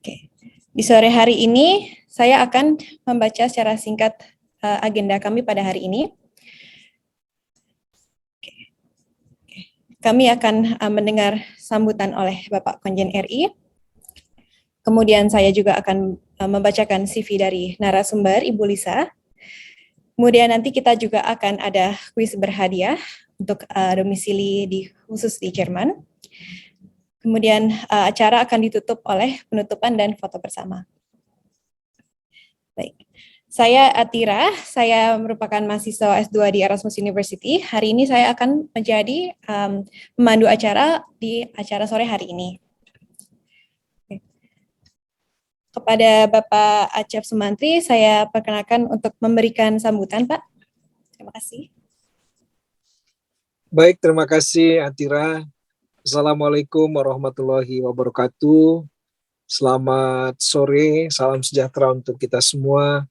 Oke. Di sore hari ini saya akan membaca secara singkat agenda kami pada hari ini. Kami akan mendengar sambutan oleh Bapak Konjen RI. Kemudian saya juga akan membacakan CV dari narasumber Ibu Lisa. Kemudian nanti kita juga akan ada kuis berhadiah untuk domisili khusus di Jerman. Kemudian acara akan ditutup oleh penutupan dan foto bersama. Baik, saya Atira, saya merupakan mahasiswa S2 di Erasmus University. Hari ini saya akan menjadi pemandu acara di acara sore hari ini. Kepada Bapak Acep Sumantri, saya perkenalkan untuk memberikan sambutan, Pak. Terima kasih. Baik, terima kasih Atira. Assalamualaikum warahmatullahi wabarakatuh. Selamat sore, salam sejahtera untuk kita semua.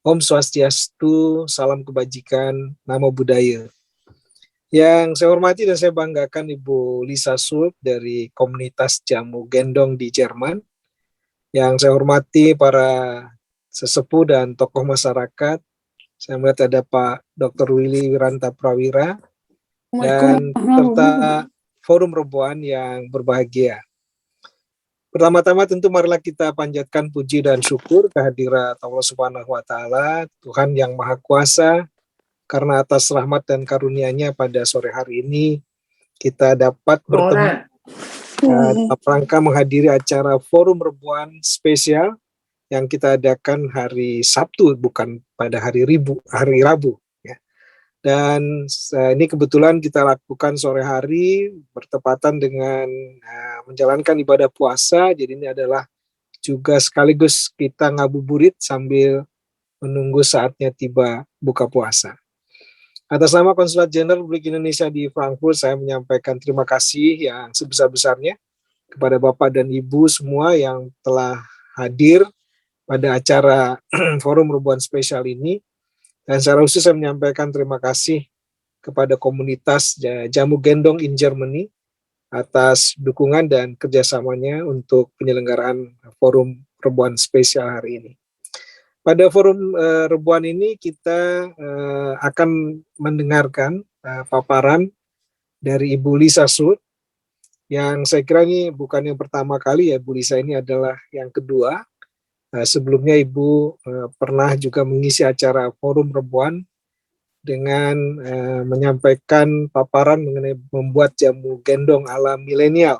Om Swastiastu, salam kebajikan, namo buddhaya. Yang saya hormati dan saya banggakan Ibu Lisa Sulp dari komunitas jamu gendong di Jerman. Yang saya hormati para sesepuh dan tokoh masyarakat. Saya melihat ada Pak Dr. Willy Wiranta Prawira dan serta forum Reboan yang berbahagia. Pertama-tama tentu marilah kita panjatkan puji dan syukur kehadirat Allah Subhanahu wa taala, Tuhan yang Maha Kuasa, karena atas rahmat dan karunia-Nya pada sore hari ini kita dapat bertemu dalam rangka menghadiri acara forum Reboan spesial yang kita adakan hari Sabtu, bukan pada hari Rabu. Dan ini kebetulan kita lakukan sore hari bertepatan dengan menjalankan ibadah puasa. Jadi ini adalah juga sekaligus kita ngabuburit sambil menunggu saatnya tiba buka puasa. Atas nama Konsulat Jenderal Republik Indonesia di Frankfurt, saya menyampaikan terima kasih yang sebesar-besarnya kepada Bapak dan Ibu semua yang telah hadir pada acara forum Reboan spesial ini. Dan secara khusus saya menyampaikan terima kasih kepada komunitas Jamu Gendong in Germany atas dukungan dan kerjasamanya untuk penyelenggaraan forum Reboan spesial hari ini. Pada forum Reboan ini kita akan mendengarkan paparan dari Ibu Lisa Sulp, yang saya kira ini bukan yang pertama kali ya, Bu Lisa ini adalah yang kedua. Sebelumnya Ibu pernah juga mengisi acara forum Reboan dengan menyampaikan paparan mengenai membuat jamu gendong ala milenial.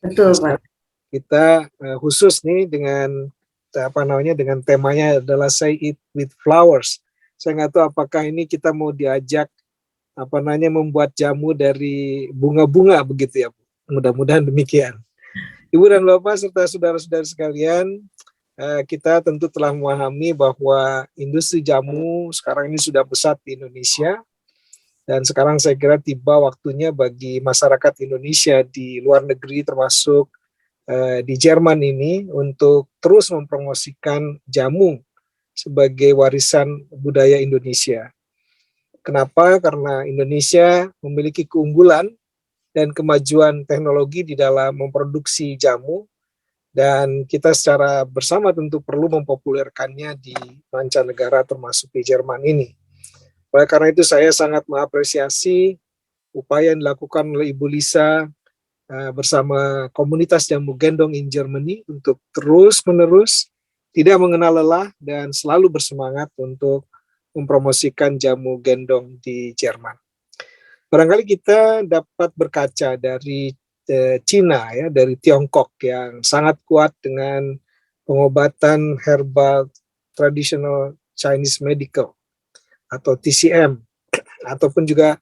Betul, Pak. Kita khusus nih dengan dengan temanya adalah Say It with Flowers. Saya nggak tahu apakah ini kita mau diajak membuat jamu dari bunga-bunga begitu ya, Bu. Mudah-mudahan demikian. Ibu dan Bapak serta saudara-saudara sekalian, kita tentu telah memahami bahwa industri jamu sekarang ini sudah besar di Indonesia, dan sekarang saya kira tiba waktunya bagi masyarakat Indonesia di luar negeri termasuk di Jerman ini untuk terus mempromosikan jamu sebagai warisan budaya Indonesia. Kenapa? Karena Indonesia memiliki keunggulan dan kemajuan teknologi di dalam memproduksi jamu, dan kita secara bersama tentu perlu mempopulerkannya di mancanegara termasuk di Jerman ini. Oleh karena itu saya sangat mengapresiasi upaya yang dilakukan oleh Ibu Lisa bersama komunitas jamu gendong in Germany untuk terus-menerus tidak mengenal lelah dan selalu bersemangat untuk mempromosikan jamu gendong di Jerman. Barangkali kita dapat berkaca dari Cina ya, dari Tiongkok yang sangat kuat dengan pengobatan herbal traditional Chinese medical atau TCM, ataupun juga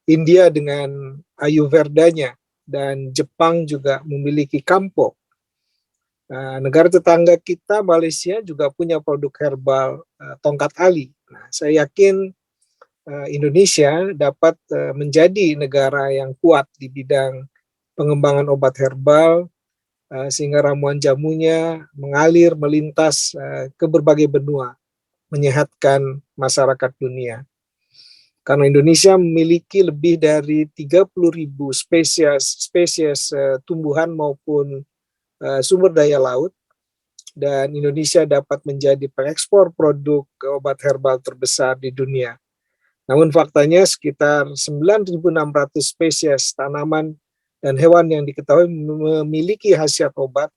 India dengan Ayurvedanya, dan Jepang juga memiliki Kampo. Negara tetangga kita Malaysia juga punya produk herbal tongkat ali. Nah, saya yakin Indonesia dapat menjadi negara yang kuat di bidang pengembangan obat herbal, sehingga ramuan jamunya mengalir melintas ke berbagai benua, menyehatkan masyarakat dunia. Karena Indonesia memiliki lebih dari 30.000 spesies tumbuhan maupun sumber daya laut dan Indonesia dapat menjadi pengekspor produk obat herbal terbesar di dunia. Namun faktanya sekitar 9.600 spesies tanaman dan hewan yang diketahui memiliki khasiat obat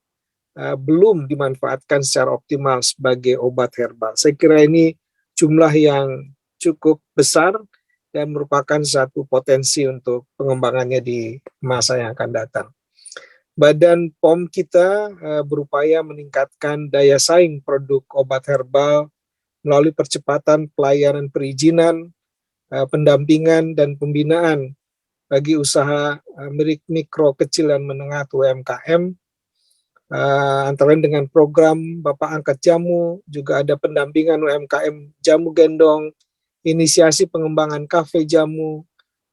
belum dimanfaatkan secara optimal sebagai obat herbal. Saya kira ini jumlah yang cukup besar dan merupakan satu potensi untuk pengembangannya di masa yang akan datang. Badan POM kita berupaya meningkatkan daya saing produk obat herbal melalui percepatan pelayanan perizinan, pendampingan dan pembinaan bagi usaha mikro, kecil dan menengah atau UMKM, antara lain dengan program Bapak Angkat Jamu, juga ada pendampingan UMKM jamu gendong, inisiasi pengembangan kafe jamu,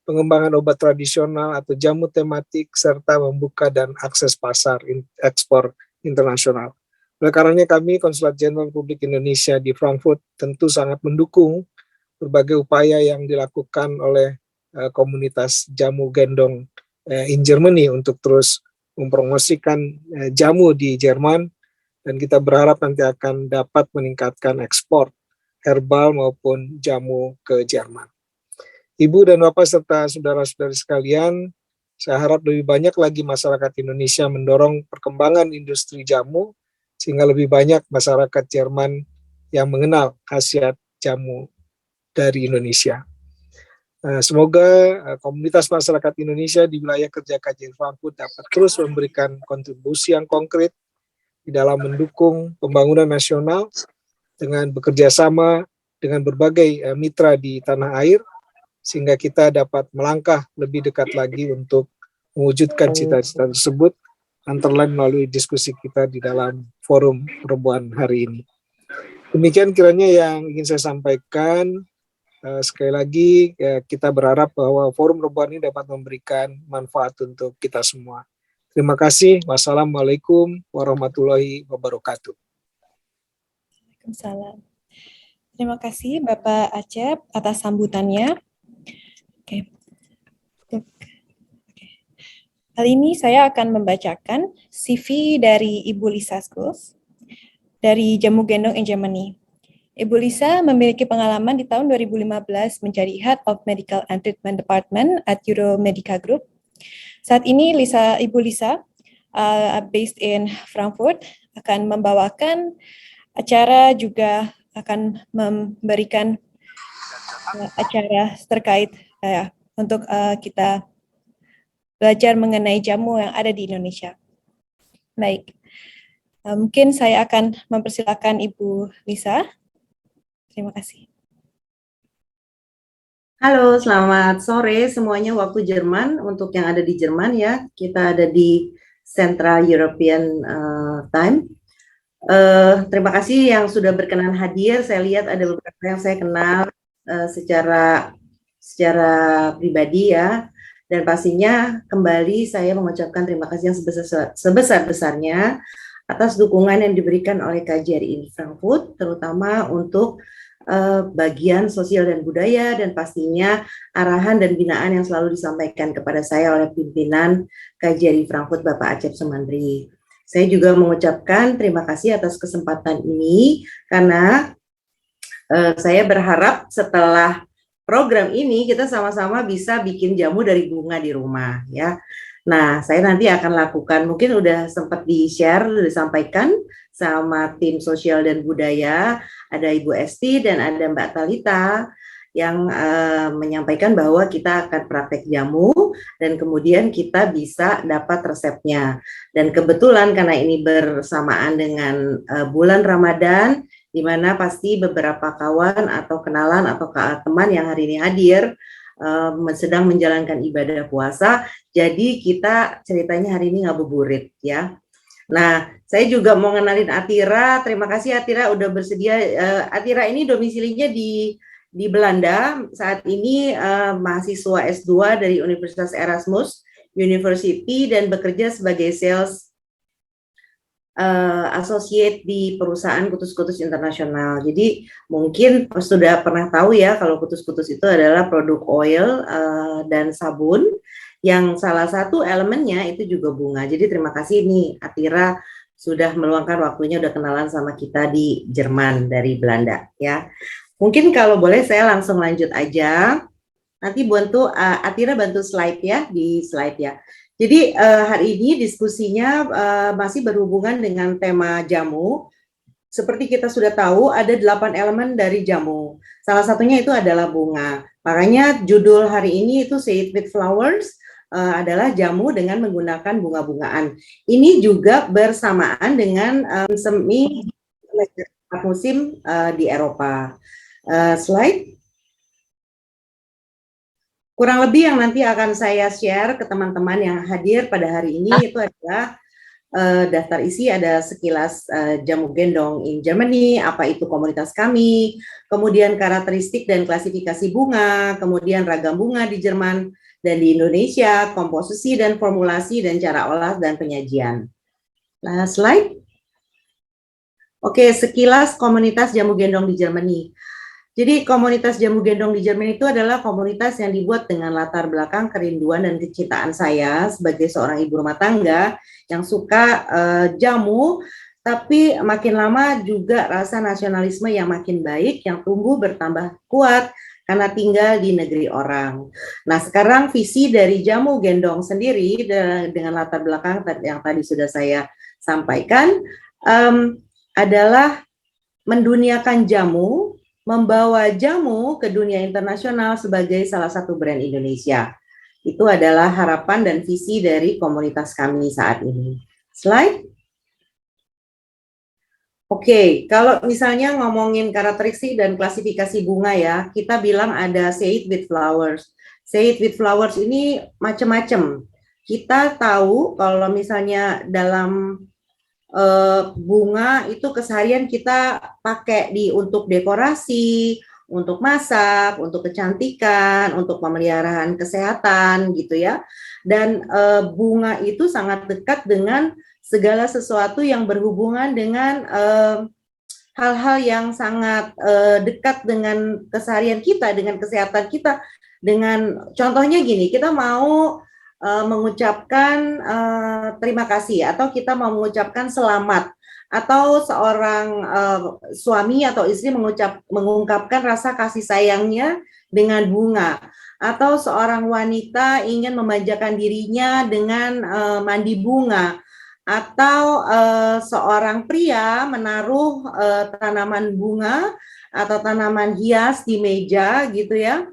pengembangan obat tradisional atau jamu tematik, serta membuka dan akses pasar ekspor internasional. Oleh karenanya kami Konsulat Jenderal Republik Indonesia di Frankfurt tentu sangat mendukung berbagai upaya yang dilakukan oleh komunitas jamu gendong in Germany untuk terus mempromosikan jamu di Jerman, dan kita berharap nanti akan dapat meningkatkan ekspor herbal maupun jamu ke Jerman. Ibu dan Bapak serta saudara-saudari sekalian, saya harap lebih banyak lagi masyarakat Indonesia mendorong perkembangan industri jamu sehingga lebih banyak masyarakat Jerman yang mengenal khasiat jamu dari Indonesia. Semoga komunitas masyarakat Indonesia di wilayah kerja KJRI Frankfurt dapat terus memberikan kontribusi yang konkret di dalam mendukung pembangunan nasional dengan bekerja sama dengan berbagai mitra di tanah air, sehingga kita dapat melangkah lebih dekat lagi untuk mewujudkan cita-cita tersebut, antara lain melalui diskusi kita di dalam forum perempuan hari ini. Demikian kiranya yang ingin saya sampaikan. Sekali lagi kita berharap bahwa forum perempuan ini dapat memberikan manfaat untuk kita semua. Terima kasih. Wassalamualaikum warahmatullahi wabarakatuh. Waalaikumsalam. Terima kasih Bapak Acep atas sambutannya. Oke. Kali ini saya akan membacakan CV dari Ibu Lisa Schulz dari Jamu Gendong in Germany. Ibu Lisa memiliki pengalaman di tahun 2015 menjadi Head of Medical and Treatment Department at Euromedica Group. Saat ini Ibu Lisa, based in Frankfurt, akan membawakan acara, juga akan memberikan acara terkait untuk kita belajar mengenai jamu yang ada di Indonesia. Baik, mungkin saya akan mempersilakan Ibu Lisa. Terima kasih. Halo, selamat sore semuanya waktu Jerman. Untuk yang ada di Jerman ya, kita ada di Central European Time. Terima kasih yang sudah berkenan hadir. Saya lihat ada beberapa yang saya kenal secara pribadi ya. Dan pastinya kembali saya mengucapkan terima kasih yang sebesar-besarnya atas dukungan yang diberikan oleh KJRI Frankfurt, terutama untuk bagian sosial dan budaya, dan pastinya arahan dan binaan yang selalu disampaikan kepada saya oleh pimpinan KJRI Frankfurt Bapak Acep Sumandri. Saya juga mengucapkan terima kasih atas kesempatan ini, karena saya berharap setelah program ini kita sama-sama bisa bikin jamu dari bunga di rumah ya. Nah, saya nanti akan lakukan, mungkin udah sempat di-share, udah disampaikan sama tim sosial dan budaya, ada Ibu Esti dan ada Mbak Talita yang menyampaikan bahwa kita akan praktek jamu dan kemudian kita bisa dapat resepnya. Dan kebetulan karena ini bersamaan dengan bulan Ramadan, di mana pasti beberapa kawan atau kenalan atau teman yang hari ini hadir sedang menjalankan ibadah puasa, jadi kita ceritanya hari ini ngabuburit ya. Nah, saya juga mau ngenalin Atira. Terima kasih Atira udah bersedia. Atira ini domisilinya di Belanda. Saat ini mahasiswa S2 dari Universitas Erasmus University dan bekerja sebagai sales associate di perusahaan Kutus-Kutus Internasional. Jadi mungkin sudah pernah tahu ya kalau Kutus-Kutus itu adalah produk oil dan sabun yang salah satu elemennya itu juga bunga. Jadi terima kasih nih Atira sudah meluangkan waktunya, udah kenalan sama kita di Jerman dari Belanda ya. Mungkin kalau boleh saya langsung lanjut aja. Nanti bantu Atira bantu slide ya, di slide ya. Jadi hari ini diskusinya masih berhubungan dengan tema jamu. Seperti kita sudah tahu, ada 8 elemen dari jamu. Salah satunya itu adalah bunga. Makanya judul hari ini itu Say It With Flowers, adalah jamu dengan menggunakan bunga-bungaan. Ini juga bersamaan dengan semi musim di Eropa. Slide. Kurang lebih yang nanti akan saya share ke teman-teman yang hadir pada hari ini itu adalah daftar isi, ada sekilas jamu gendong in Germany, apa itu komunitas kami, kemudian karakteristik dan klasifikasi bunga, kemudian ragam bunga di Jerman dan di Indonesia, komposisi dan formulasi dan cara olah dan penyajian. Nah, slide. Oke, sekilas komunitas jamu gendong di Germany. Jadi komunitas jamu gendong di Jerman itu adalah komunitas yang dibuat dengan latar belakang kerinduan dan kecintaan saya sebagai seorang ibu rumah tangga yang suka jamu, tapi makin lama juga rasa nasionalisme yang makin baik, yang tumbuh bertambah kuat karena tinggal di negeri orang. Nah, sekarang visi dari jamu gendong sendiri dengan latar belakang yang tadi sudah saya sampaikan adalah menduniakan jamu, membawa jamu ke dunia internasional sebagai salah satu brand Indonesia. Itu adalah harapan dan visi dari komunitas kami saat ini. Slide. Oke, kalau misalnya ngomongin karakteristik dan klasifikasi bunga ya, kita bilang ada Say It With Flowers. Say It With Flowers ini macam-macam. Kita tahu kalau misalnya dalam bunga itu keseharian kita pakai untuk dekorasi, untuk masak, untuk kecantikan, untuk pemeliharaan kesehatan gitu ya. Dan bunga itu sangat dekat dengan segala sesuatu yang berhubungan dengan hal-hal yang sangat dekat dengan keseharian kita, dengan kesehatan kita. Dengan contohnya gini, kita mau mengucapkan terima kasih atau kita mau mengucapkan selamat, atau seorang suami atau istri mengungkapkan rasa kasih sayangnya dengan bunga, atau seorang wanita ingin memanjakan dirinya dengan mandi bunga, atau seorang pria menaruh tanaman bunga atau tanaman hias di meja gitu ya.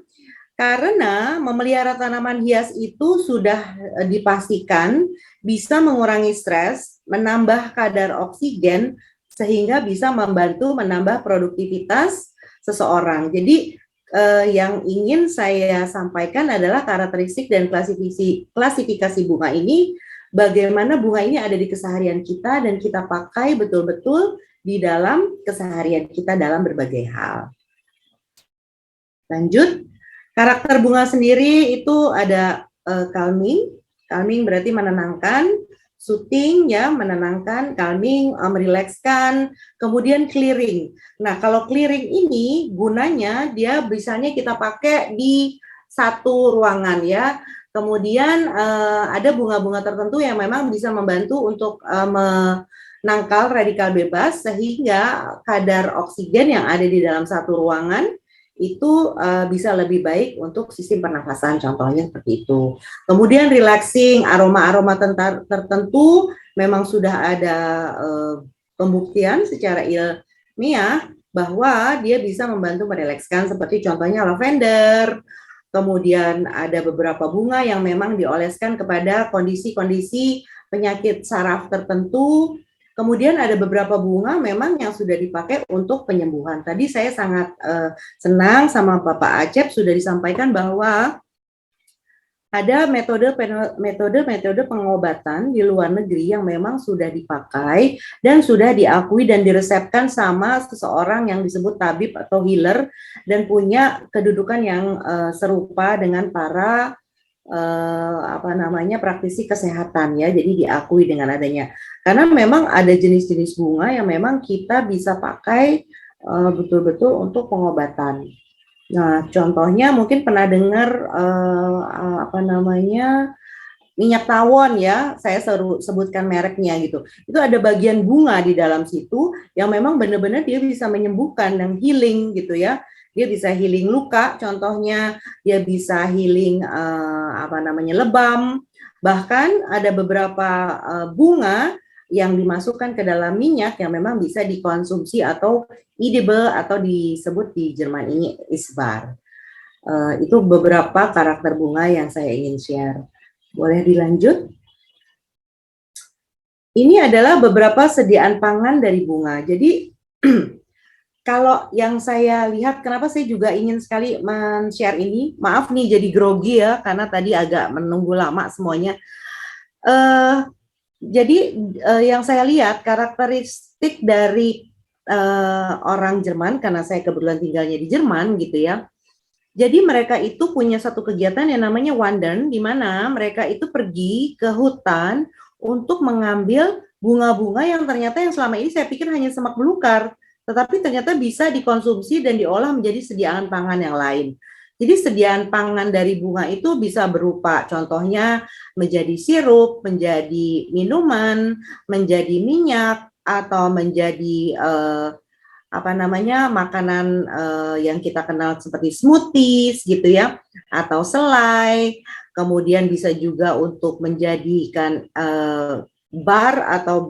Karena memelihara tanaman hias itu sudah dipastikan bisa mengurangi stres, menambah kadar oksigen, sehingga bisa membantu menambah produktivitas seseorang. Jadi yang ingin saya sampaikan adalah karakteristik dan klasifikasi bunga ini, bagaimana bunga ini ada di keseharian kita dan kita pakai betul-betul di dalam keseharian kita dalam berbagai hal. Lanjut. Karakter bunga sendiri itu ada calming berarti menenangkan, soothing ya menenangkan, calming merilekskan, kemudian clearing. Nah kalau clearing ini gunanya dia misalnya kita pakai di satu ruangan ya, kemudian ada bunga-bunga tertentu yang memang bisa membantu untuk menangkal radikal bebas sehingga kadar oksigen yang ada di dalam satu ruangan itu bisa lebih baik untuk sistem pernafasan, contohnya seperti itu. Kemudian relaxing, aroma-aroma tertentu memang sudah ada pembuktian secara ilmiah bahwa dia bisa membantu merilekskan, seperti contohnya lavender. Kemudian ada beberapa bunga yang memang dioleskan kepada kondisi-kondisi penyakit saraf tertentu. Kemudian ada beberapa bunga memang yang sudah dipakai untuk penyembuhan. Tadi saya sangat senang sama Bapak Acep sudah disampaikan bahwa ada metode pengobatan di luar negeri yang memang sudah dipakai dan sudah diakui dan diresepkan sama seseorang yang disebut tabib atau healer dan punya kedudukan yang serupa dengan para praktisi kesehatan ya. Jadi diakui dengan adanya, karena memang ada jenis-jenis bunga yang memang kita bisa pakai betul-betul untuk pengobatan. Nah, contohnya mungkin pernah dengar minyak tawon ya, saya sebutkan mereknya gitu. Itu ada bagian bunga di dalam situ yang memang benar-benar dia bisa menyembuhkan dan healing gitu ya. Dia bisa healing luka, contohnya dia bisa healing lebam. Bahkan ada beberapa bunga yang dimasukkan ke dalam minyak yang memang bisa dikonsumsi atau edible atau disebut di Jerman ini isbar. Itu beberapa karakter bunga yang saya ingin share. Boleh dilanjut? Ini adalah beberapa sediaan pangan dari bunga. Jadi kalau yang saya lihat, kenapa saya juga ingin sekali men-share ini, maaf nih jadi grogi ya, karena tadi agak menunggu lama semuanya. Jadi yang saya lihat karakteristik dari orang Jerman, karena saya kebetulan tinggalnya di Jerman gitu ya. Jadi mereka itu punya satu kegiatan yang namanya wandern, di mana mereka itu pergi ke hutan untuk mengambil bunga-bunga yang ternyata yang selama ini saya pikir hanya semak belukar, tetapi ternyata bisa dikonsumsi dan diolah menjadi sediaan pangan yang lain. Jadi sediaan pangan dari bunga itu bisa berupa contohnya menjadi sirup, menjadi minuman, menjadi minyak, atau menjadi makanan yang kita kenal seperti smoothies gitu ya, atau selai. Kemudian bisa juga untuk menjadikan bar atau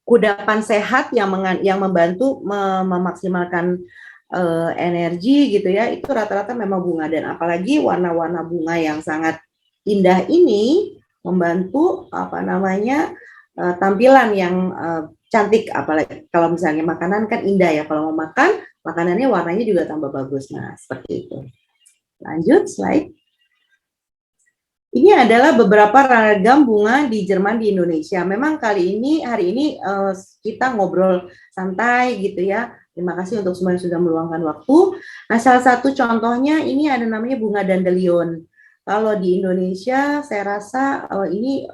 kudapan sehat yang membantu memaksimalkan energi gitu ya. Itu rata-rata memang bunga, dan apalagi warna-warna bunga yang sangat indah ini membantu tampilan yang cantik. Apalagi kalau misalnya makanan kan indah ya, kalau mau makan makanannya warnanya juga tambah bagus. Nah seperti itu. Lanjut slide. Ini adalah beberapa ragam bunga di Jerman di Indonesia. Memang hari ini kita ngobrol santai gitu ya. Terima kasih untuk semua yang sudah meluangkan waktu. Nah, salah satu contohnya ini ada namanya bunga dandelion. Kalau di Indonesia saya rasa ini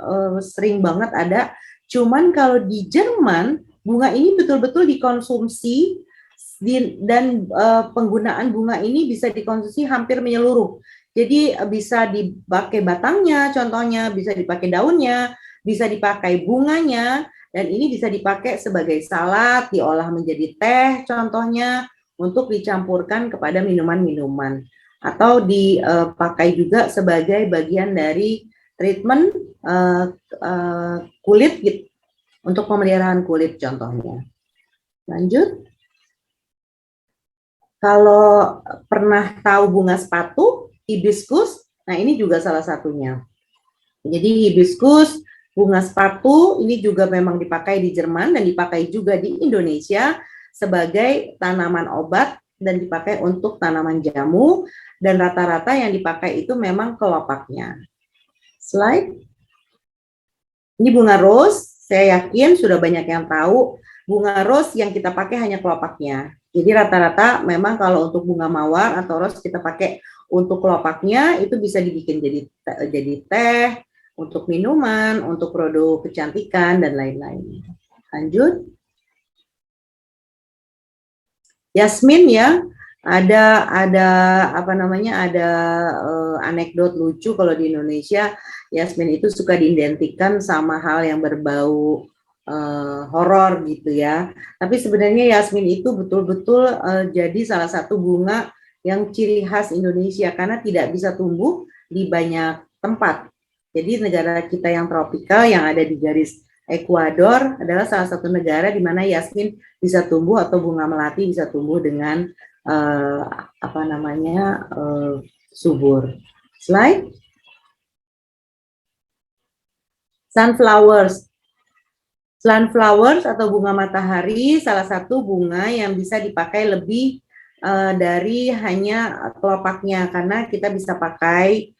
sering banget ada. Cuman kalau di Jerman bunga ini betul-betul dikonsumsi dan penggunaan bunga ini bisa dikonsumsi hampir menyeluruh. Jadi bisa dipakai batangnya, contohnya bisa dipakai daunnya, bisa dipakai bunganya, dan ini bisa dipakai sebagai salad, diolah menjadi teh, contohnya untuk dicampurkan kepada minuman-minuman, atau dipakai juga sebagai bagian dari treatment kulit gitu, untuk pemeliharaan kulit contohnya. Lanjut. Kalau pernah tahu bunga sepatu, hibiscus, nah ini juga salah satunya. Jadi hibiscus, bunga sepatu, ini juga memang dipakai di Jerman dan dipakai juga di Indonesia sebagai tanaman obat dan dipakai untuk tanaman jamu, dan rata-rata yang dipakai itu memang kelopaknya. Slide. Ini bunga rose, saya yakin sudah banyak yang tahu, bunga rose yang kita pakai hanya kelopaknya. Jadi rata-rata memang kalau untuk bunga mawar atau rose kita pakai untuk kelopaknya, itu bisa dibikin jadi teh, untuk minuman, untuk produk kecantikan dan lain-lain. Lanjut. Yasmin ya, ada anekdot lucu kalau di Indonesia. Yasmin itu suka diidentikan sama hal yang berbau horor gitu ya. Tapi sebenarnya Yasmin itu betul-betul jadi salah satu bunga yang ciri khas Indonesia karena tidak bisa tumbuh di banyak tempat. Jadi negara kita yang tropikal yang ada di garis Ekuador adalah salah satu negara di mana Yasmin bisa tumbuh atau bunga melati bisa tumbuh dengan subur. Slide. Sunflowers atau bunga matahari salah satu bunga yang bisa dipakai lebih dari hanya kelopaknya, karena kita bisa pakai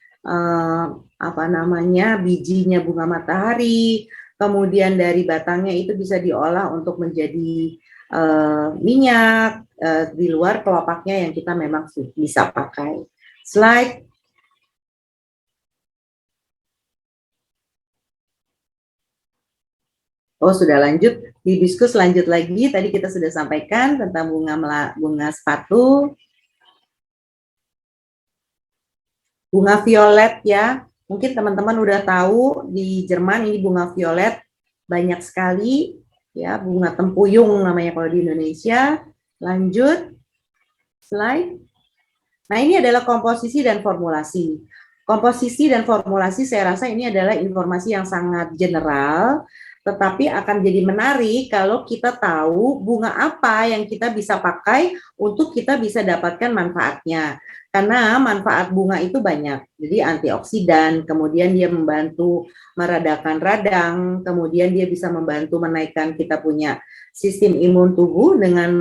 bijinya bunga matahari, kemudian dari batangnya itu bisa diolah untuk menjadi minyak di luar kelopaknya yang kita memang bisa pakai. Slide. Oh, sudah lanjut. Hibiscus lanjut lagi. Tadi kita sudah sampaikan tentang bunga sepatu. Bunga violet ya, mungkin teman-teman udah tahu di Jerman ini bunga violet banyak sekali ya, bunga tempuyung namanya kalau di Indonesia. Lanjut slide. Nah, ini adalah komposisi dan formulasi. Komposisi dan formulasi saya rasa ini adalah informasi yang sangat general, tetapi akan jadi menarik kalau kita tahu bunga apa yang kita bisa pakai untuk kita bisa dapatkan manfaatnya. Karena manfaat bunga itu banyak. Jadi antioksidan, kemudian dia membantu meredakan radang, kemudian dia bisa membantu menaikkan kita punya sistem imun tubuh dengan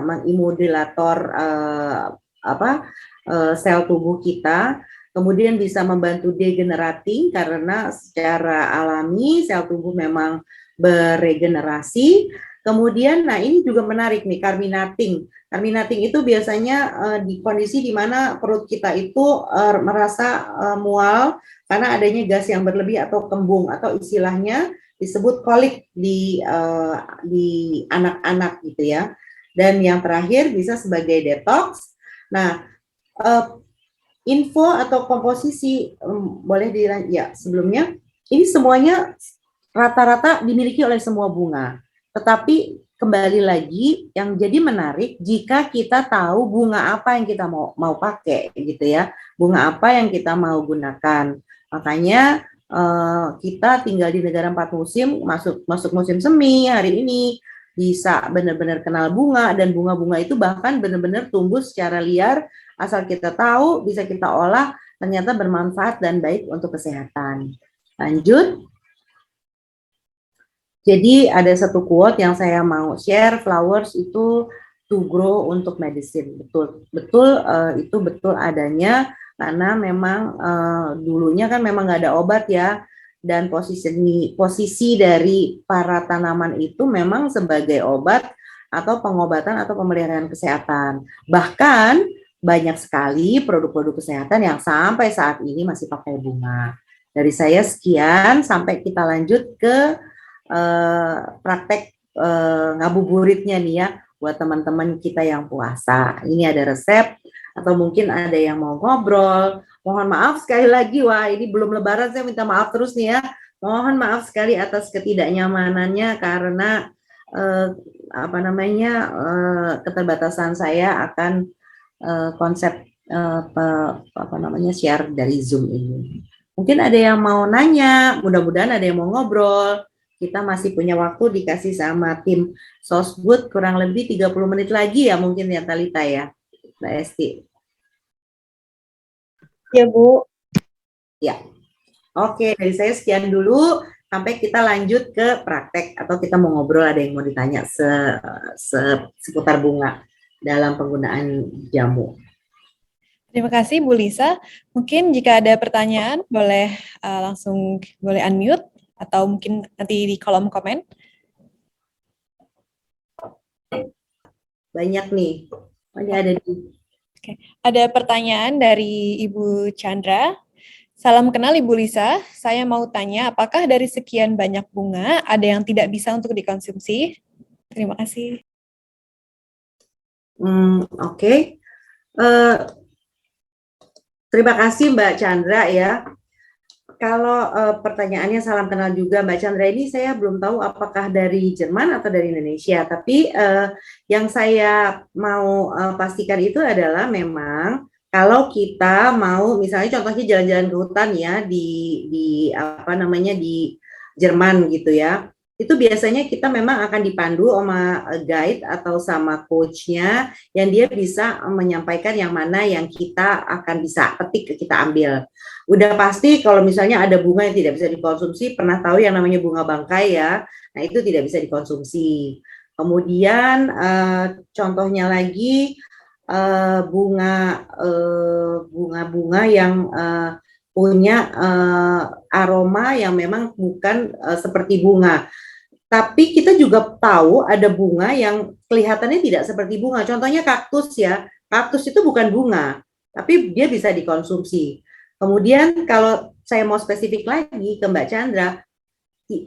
mengimodulator sel tubuh kita, kemudian bisa membantu degenerating karena secara alami sel tubuh memang beregenerasi. Kemudian, nah ini juga menarik nih, carminating. Carminating itu biasanya di kondisi di mana perut kita itu merasa mual karena adanya gas yang berlebih atau kembung, atau istilahnya disebut kolik di anak-anak gitu ya. Dan yang terakhir bisa sebagai detox. Nah, info atau komposisi boleh ya sebelumnya ini semuanya rata-rata dimiliki oleh semua bunga, tetapi kembali lagi yang jadi menarik jika kita tahu bunga apa yang kita mau pakai gitu ya, bunga apa yang kita mau gunakan. Makanya kita tinggal di negara 4 musim, masuk musim semi hari ini bisa benar-benar kenal bunga, dan bunga-bunga itu bahkan benar-benar tumbuh secara liar, asal kita tahu bisa kita olah, ternyata bermanfaat dan baik untuk kesehatan. Lanjut. Jadi ada satu quote yang saya mau share, flowers itu to grow untuk medicine. Betul itu betul adanya, karena memang dulunya kan memang nggak ada obat ya, dan posisi dari para tanaman itu memang sebagai obat atau pengobatan atau pemeliharaan kesehatan. Bahkan banyak sekali produk-produk kesehatan yang sampai saat ini masih pakai bunga. Dari saya sekian, sampai kita lanjut ke praktek ngabuburitnya nih ya, buat teman-teman kita yang puasa. Ini ada resep, atau mungkin ada yang mau ngobrol. Mohon maaf sekali lagi, wah ini belum lebaran saya minta maaf terus nih ya. Mohon maaf sekali atas ketidaknyamanannya karena keterbatasan saya akan konsep share dari Zoom ini. Mungkin ada yang mau nanya, mudah-mudahan ada yang mau ngobrol. Kita masih punya waktu, dikasih sama tim Sosbud kurang lebih 30 menit lagi ya mungkin ya Talita ya, Mbak Esti. Ya Bu. Ya, oke, dari saya sekian dulu, sampai kita lanjut ke praktek, atau kita mau ngobrol, ada yang mau ditanya seputar bunga dalam penggunaan jamu. Terima kasih Bu Lisa. Mungkin jika ada pertanyaan boleh langsung unmute, atau mungkin nanti di kolom komen. Banyak nih. Ada di. Oke. Ada pertanyaan dari Ibu Chandra. Salam kenal Ibu Lisa. Saya mau tanya, apakah dari sekian banyak bunga ada yang tidak bisa untuk dikonsumsi? Terima kasih. Oke. Terima kasih Mbak Chandra ya. Kalau pertanyaannya salam kenal juga Mbak Chandra, ini saya belum tahu apakah dari Jerman atau dari Indonesia, tapi yang saya mau pastikan itu adalah memang kalau kita mau misalnya contohnya jalan-jalan ke hutan ya di Jerman gitu ya, itu biasanya kita memang akan dipandu sama guide atau sama coachnya yang dia bisa menyampaikan yang mana yang kita akan bisa petik, kita ambil. Udah pasti kalau misalnya ada bunga yang tidak bisa dikonsumsi, pernah tahu yang namanya bunga bangkai ya, nah itu tidak bisa dikonsumsi. Kemudian contohnya lagi bunga-bunga yang punya aroma yang memang bukan seperti bunga. Tapi kita juga tahu ada bunga yang kelihatannya tidak seperti bunga. Contohnya kaktus ya. Kaktus itu bukan bunga, tapi dia bisa dikonsumsi. Kemudian kalau saya mau spesifik lagi ke Mbak Chandra,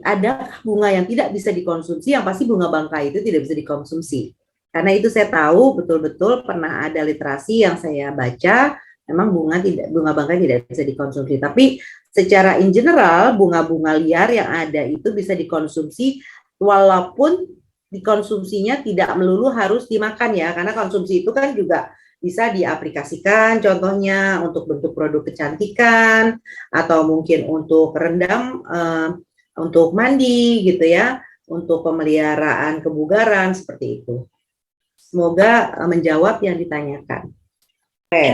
ada bunga yang tidak bisa dikonsumsi, yang pasti bunga bangkai itu tidak bisa dikonsumsi. Karena itu saya tahu betul-betul pernah ada literasi yang saya baca, memang bunga bangkai tidak bisa dikonsumsi. Tapi secara in general bunga-bunga liar yang ada itu bisa dikonsumsi, walaupun dikonsumsinya tidak melulu harus dimakan ya, karena konsumsi itu kan juga bisa diaplikasikan, contohnya untuk bentuk produk kecantikan atau mungkin untuk rendam, untuk mandi gitu ya, untuk pemeliharaan kebugaran seperti itu. Semoga menjawab yang ditanyakan.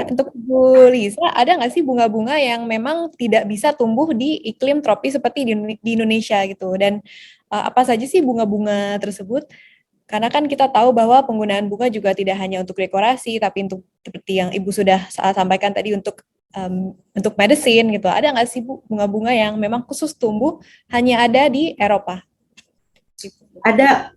Untuk Bu Lisa, ada nggak sih bunga-bunga yang memang tidak bisa tumbuh di iklim tropis seperti di Indonesia gitu? Dan apa saja sih bunga-bunga tersebut? Karena kan kita tahu bahwa penggunaan bunga juga tidak hanya untuk dekorasi, tapi untuk seperti yang Ibu sudah sampaikan tadi untuk medicine gitu. Ada nggak sih Bu bunga-bunga yang memang khusus tumbuh hanya ada di Eropa? Ada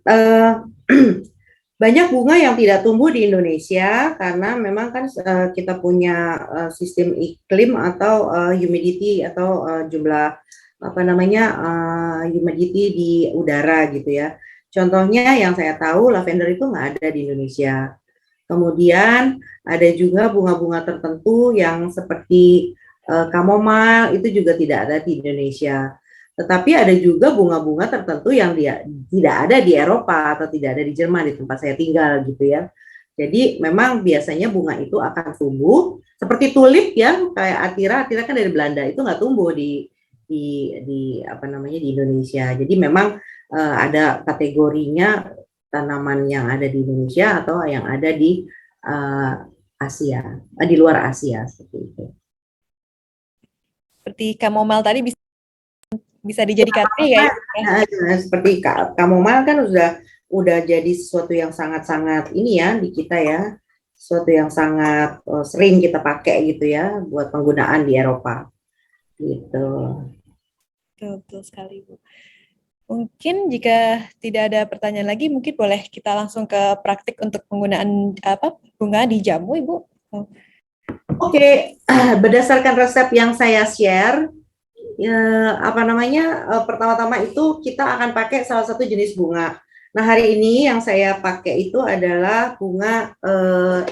banyak bunga yang tidak tumbuh di Indonesia karena memang kan kita punya sistem iklim atau humidity atau jumlah apa namanya humidity di udara gitu ya. Contohnya yang saya tahu lavender itu nggak ada di Indonesia. Kemudian ada juga bunga-bunga tertentu yang seperti chamomile itu juga tidak ada di Indonesia. Tetapi ada juga bunga-bunga tertentu yang tidak ada di Eropa atau tidak ada di Jerman, di tempat saya tinggal gitu ya. Jadi memang biasanya bunga itu akan tumbuh seperti tulip ya, kayak atira kan dari Belanda, itu nggak tumbuh di apa namanya di Indonesia. Jadi memang ada kategorinya tanaman yang ada di Indonesia atau yang ada di Asia, di luar Asia seperti itu. Seperti chamomile tadi bisa dijadikan teh ya. Seperti chamomile kan udah jadi sesuatu yang sangat-sangat ini ya di kita ya, sesuatu yang sangat sering kita pakai gitu ya buat penggunaan di Eropa gitu. Betul sekali Bu. Mungkin jika tidak ada pertanyaan lagi, mungkin boleh kita langsung ke praktik untuk penggunaan bunga di jamu, Ibu. Oke, berdasarkan resep yang saya share, pertama-tama itu kita akan pakai salah satu jenis bunga. Nah hari ini yang saya pakai itu adalah bunga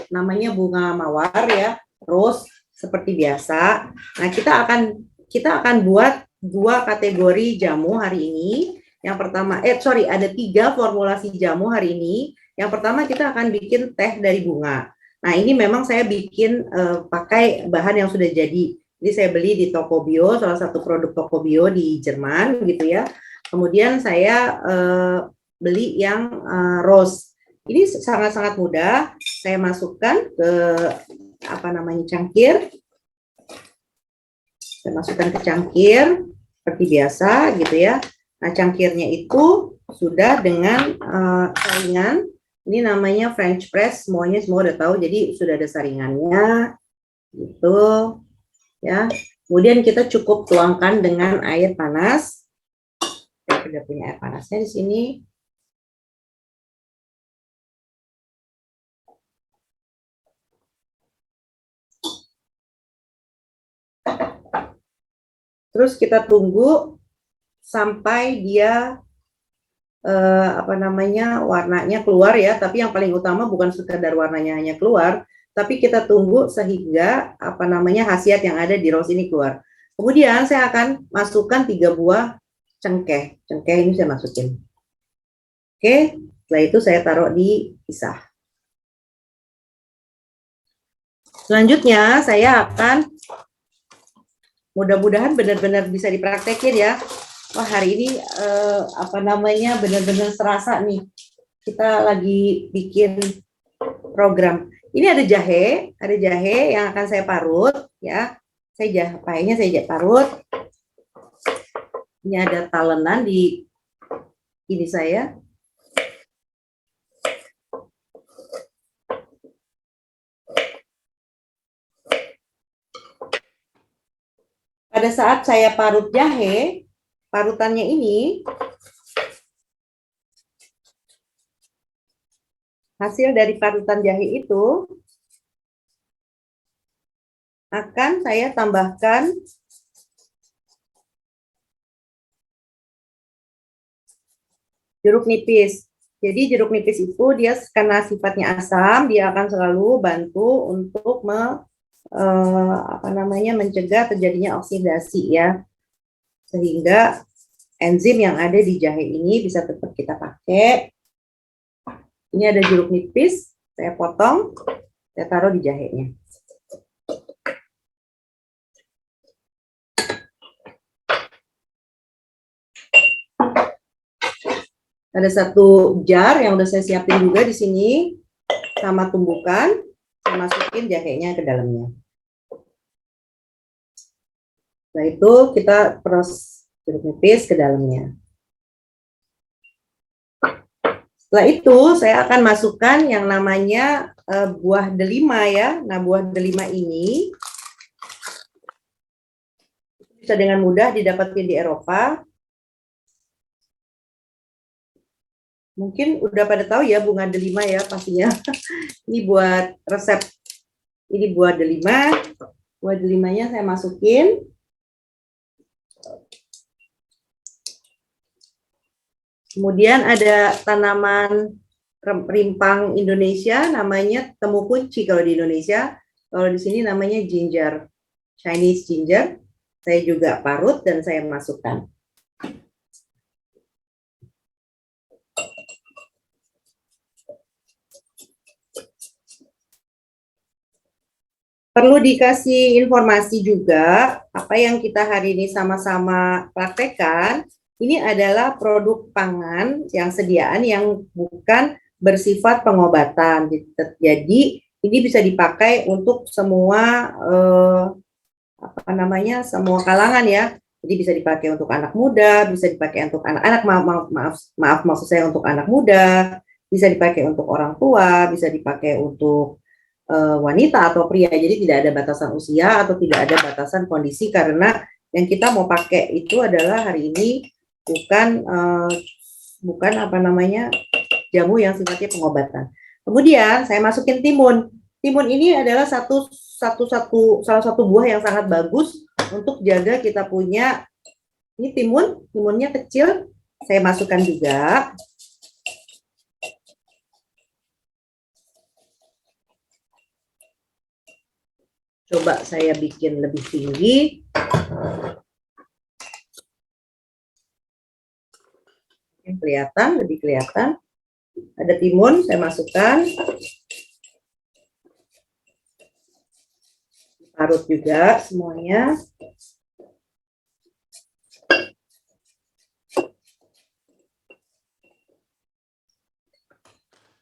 namanya bunga mawar ya, rose seperti biasa. Nah kita akan buat 2 kategori jamu hari ini. Yang pertama, ada 3 formulasi jamu hari ini. Yang pertama kita akan bikin teh dari bunga. Nah ini memang saya bikin pakai bahan yang sudah jadi. Jadi saya beli di toko bio, salah satu produk toko bio di Jerman gitu ya. Kemudian saya beli yang rose. Ini sangat-sangat mudah. Saya masukkan ke cangkir. Saya masukkan ke cangkir seperti biasa gitu ya. Nah cangkirnya itu sudah dengan saringan. Ini namanya French press. Semua udah tahu. Jadi sudah ada saringannya gitu. Ya, kemudian kita cukup tuangkan dengan air panas. Saya sudah punya air panasnya di sini. Terus kita tunggu sampai dia warnanya keluar ya. Tapi yang paling utama bukan sekedar warnanya hanya keluar, tapi kita tunggu sehingga khasiat yang ada di rose ini keluar. Kemudian saya akan masukkan 3 buah cengkeh. Cengkeh ini saya masukin. Oke, setelah itu saya taruh di pisah. Selanjutnya saya akan mudah-mudahan benar-benar bisa dipraktekin ya. Wah hari ini benar-benar serasa nih kita lagi bikin program. Ini ada jahe yang akan saya parut ya. Pahenya saya parut. Ini ada talenan di ini saya. Pada saat saya parut jahe, parutannya ini hasil dari parutan jahe itu akan saya tambahkan jeruk nipis. Jadi jeruk nipis itu dia karena sifatnya asam, dia akan selalu bantu untuk mencegah terjadinya oksidasi ya, sehingga enzim yang ada di jahe ini bisa tetap kita pakai. Ini ada jeruk nipis, saya potong, saya taruh di jahenya. Ada satu jar yang udah saya siapin juga di sini sama tumbukan, saya masukin jahenya ke dalamnya. Setelah itu kita peres jeruk nipis ke dalamnya. Setelah itu saya akan masukkan yang namanya buah delima ya. Nah, buah delima ini bisa dengan mudah didapatkan di Eropa. Mungkin udah pada tahu ya bunga delima ya pastinya. Ini buat resep. Ini buah delima. Buah delimanya saya masukin. Kemudian ada tanaman rimpang Indonesia, namanya temu kunci kalau di Indonesia. Kalau di sini namanya ginger, Chinese ginger. Saya juga parut dan saya masukkan. Perlu dikasih informasi juga, apa yang kita hari ini sama-sama praktekkan, ini adalah produk pangan yang sediaan yang bukan bersifat pengobatan. Jadi ini bisa dipakai untuk semua semua kalangan ya. Jadi bisa dipakai untuk anak muda, bisa dipakai untuk anak-anak, maaf maksud saya untuk anak muda, bisa dipakai untuk orang tua, bisa dipakai untuk wanita atau pria. Jadi tidak ada batasan usia atau tidak ada batasan kondisi, karena yang kita mau pakai itu adalah hari ini bukan jamu yang sifatnya pengobatan. Kemudian saya masukin timun. Timun ini adalah salah satu buah yang sangat bagus untuk jaga kita punya. Ini timunnya kecil, saya masukkan juga. Coba saya bikin lebih tinggi. Lebih kelihatan. Ada timun, saya masukkan. Parut juga semuanya.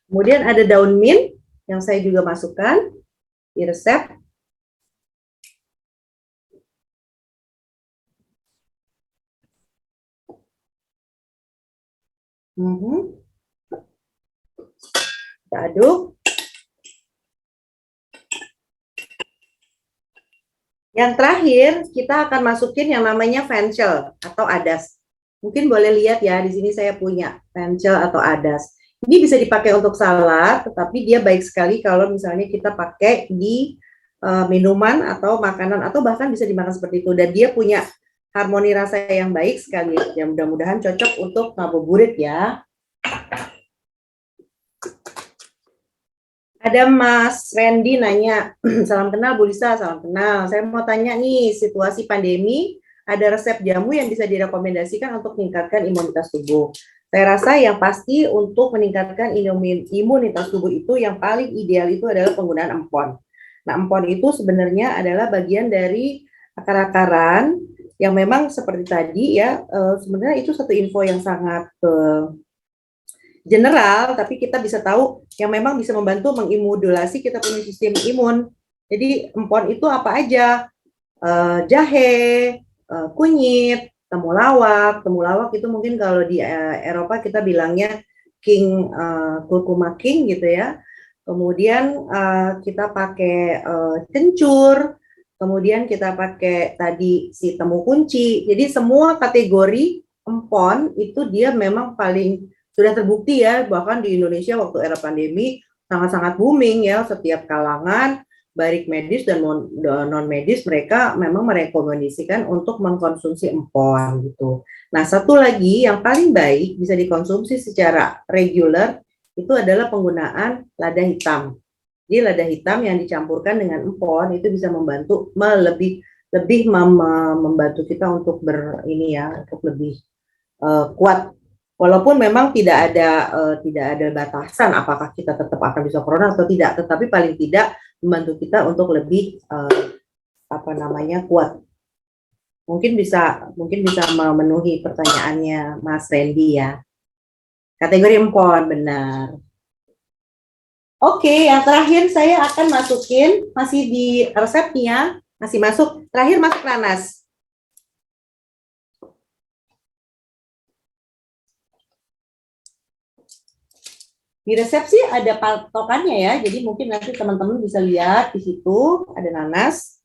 Kemudian ada daun mint yang saya juga masukkan di resep. Kita aduk. Yang terakhir, kita akan masukin yang namanya fencel atau adas. Mungkin boleh lihat ya, di sini saya punya fencel atau adas. Ini bisa dipakai untuk salad, tetapi dia baik sekali kalau misalnya kita pakai di minuman atau makanan, atau bahkan bisa dimakan seperti itu. Dan dia punya harmoni rasa yang baik sekali. Ya, mudah-mudahan cocok untuk ngabuburit ya. Ada Mas Randy nanya, salam kenal Bu Lisa, salam kenal. Saya mau tanya nih, situasi pandemi, ada resep jamu yang bisa direkomendasikan untuk meningkatkan imunitas tubuh. Saya rasa yang pasti untuk meningkatkan imunitas tubuh itu yang paling ideal itu adalah penggunaan empon. Nah, empon itu sebenarnya adalah bagian dari akar-akaran yang memang seperti tadi ya, sebenarnya itu satu info yang sangat general, tapi kita bisa tahu yang memang bisa membantu mengimodulasi kita punya sistem imun. Jadi empon itu apa aja? Jahe, kunyit, temulawak. Temulawak itu mungkin kalau di Eropa kita bilangnya curcuma king gitu ya. Kemudian kita pakai kencur, kemudian kita pakai tadi si temu kunci. Jadi semua kategori empon itu dia memang paling sudah terbukti ya, bahkan di Indonesia waktu era pandemi sangat-sangat booming ya, setiap kalangan baik medis dan non medis mereka memang merekomendasikan untuk mengkonsumsi empon gitu. Nah, satu lagi yang paling baik bisa dikonsumsi secara reguler itu adalah penggunaan lada hitam. Jadi lada hitam yang dicampurkan dengan empon itu bisa membantu membantu kita untuk untuk lebih kuat. Walaupun memang tidak ada batasan apakah kita tetap akan bisa corona atau tidak, tetapi paling tidak membantu kita untuk lebih kuat. Mungkin bisa memenuhi pertanyaannya Mas Randy ya. Kategori empon, benar. Oke, yang terakhir saya akan masukin, masih di resepnya, masih masuk, terakhir masuk nanas. Di resepsi ada patokannya ya, jadi mungkin nanti teman-teman bisa lihat di situ ada nanas.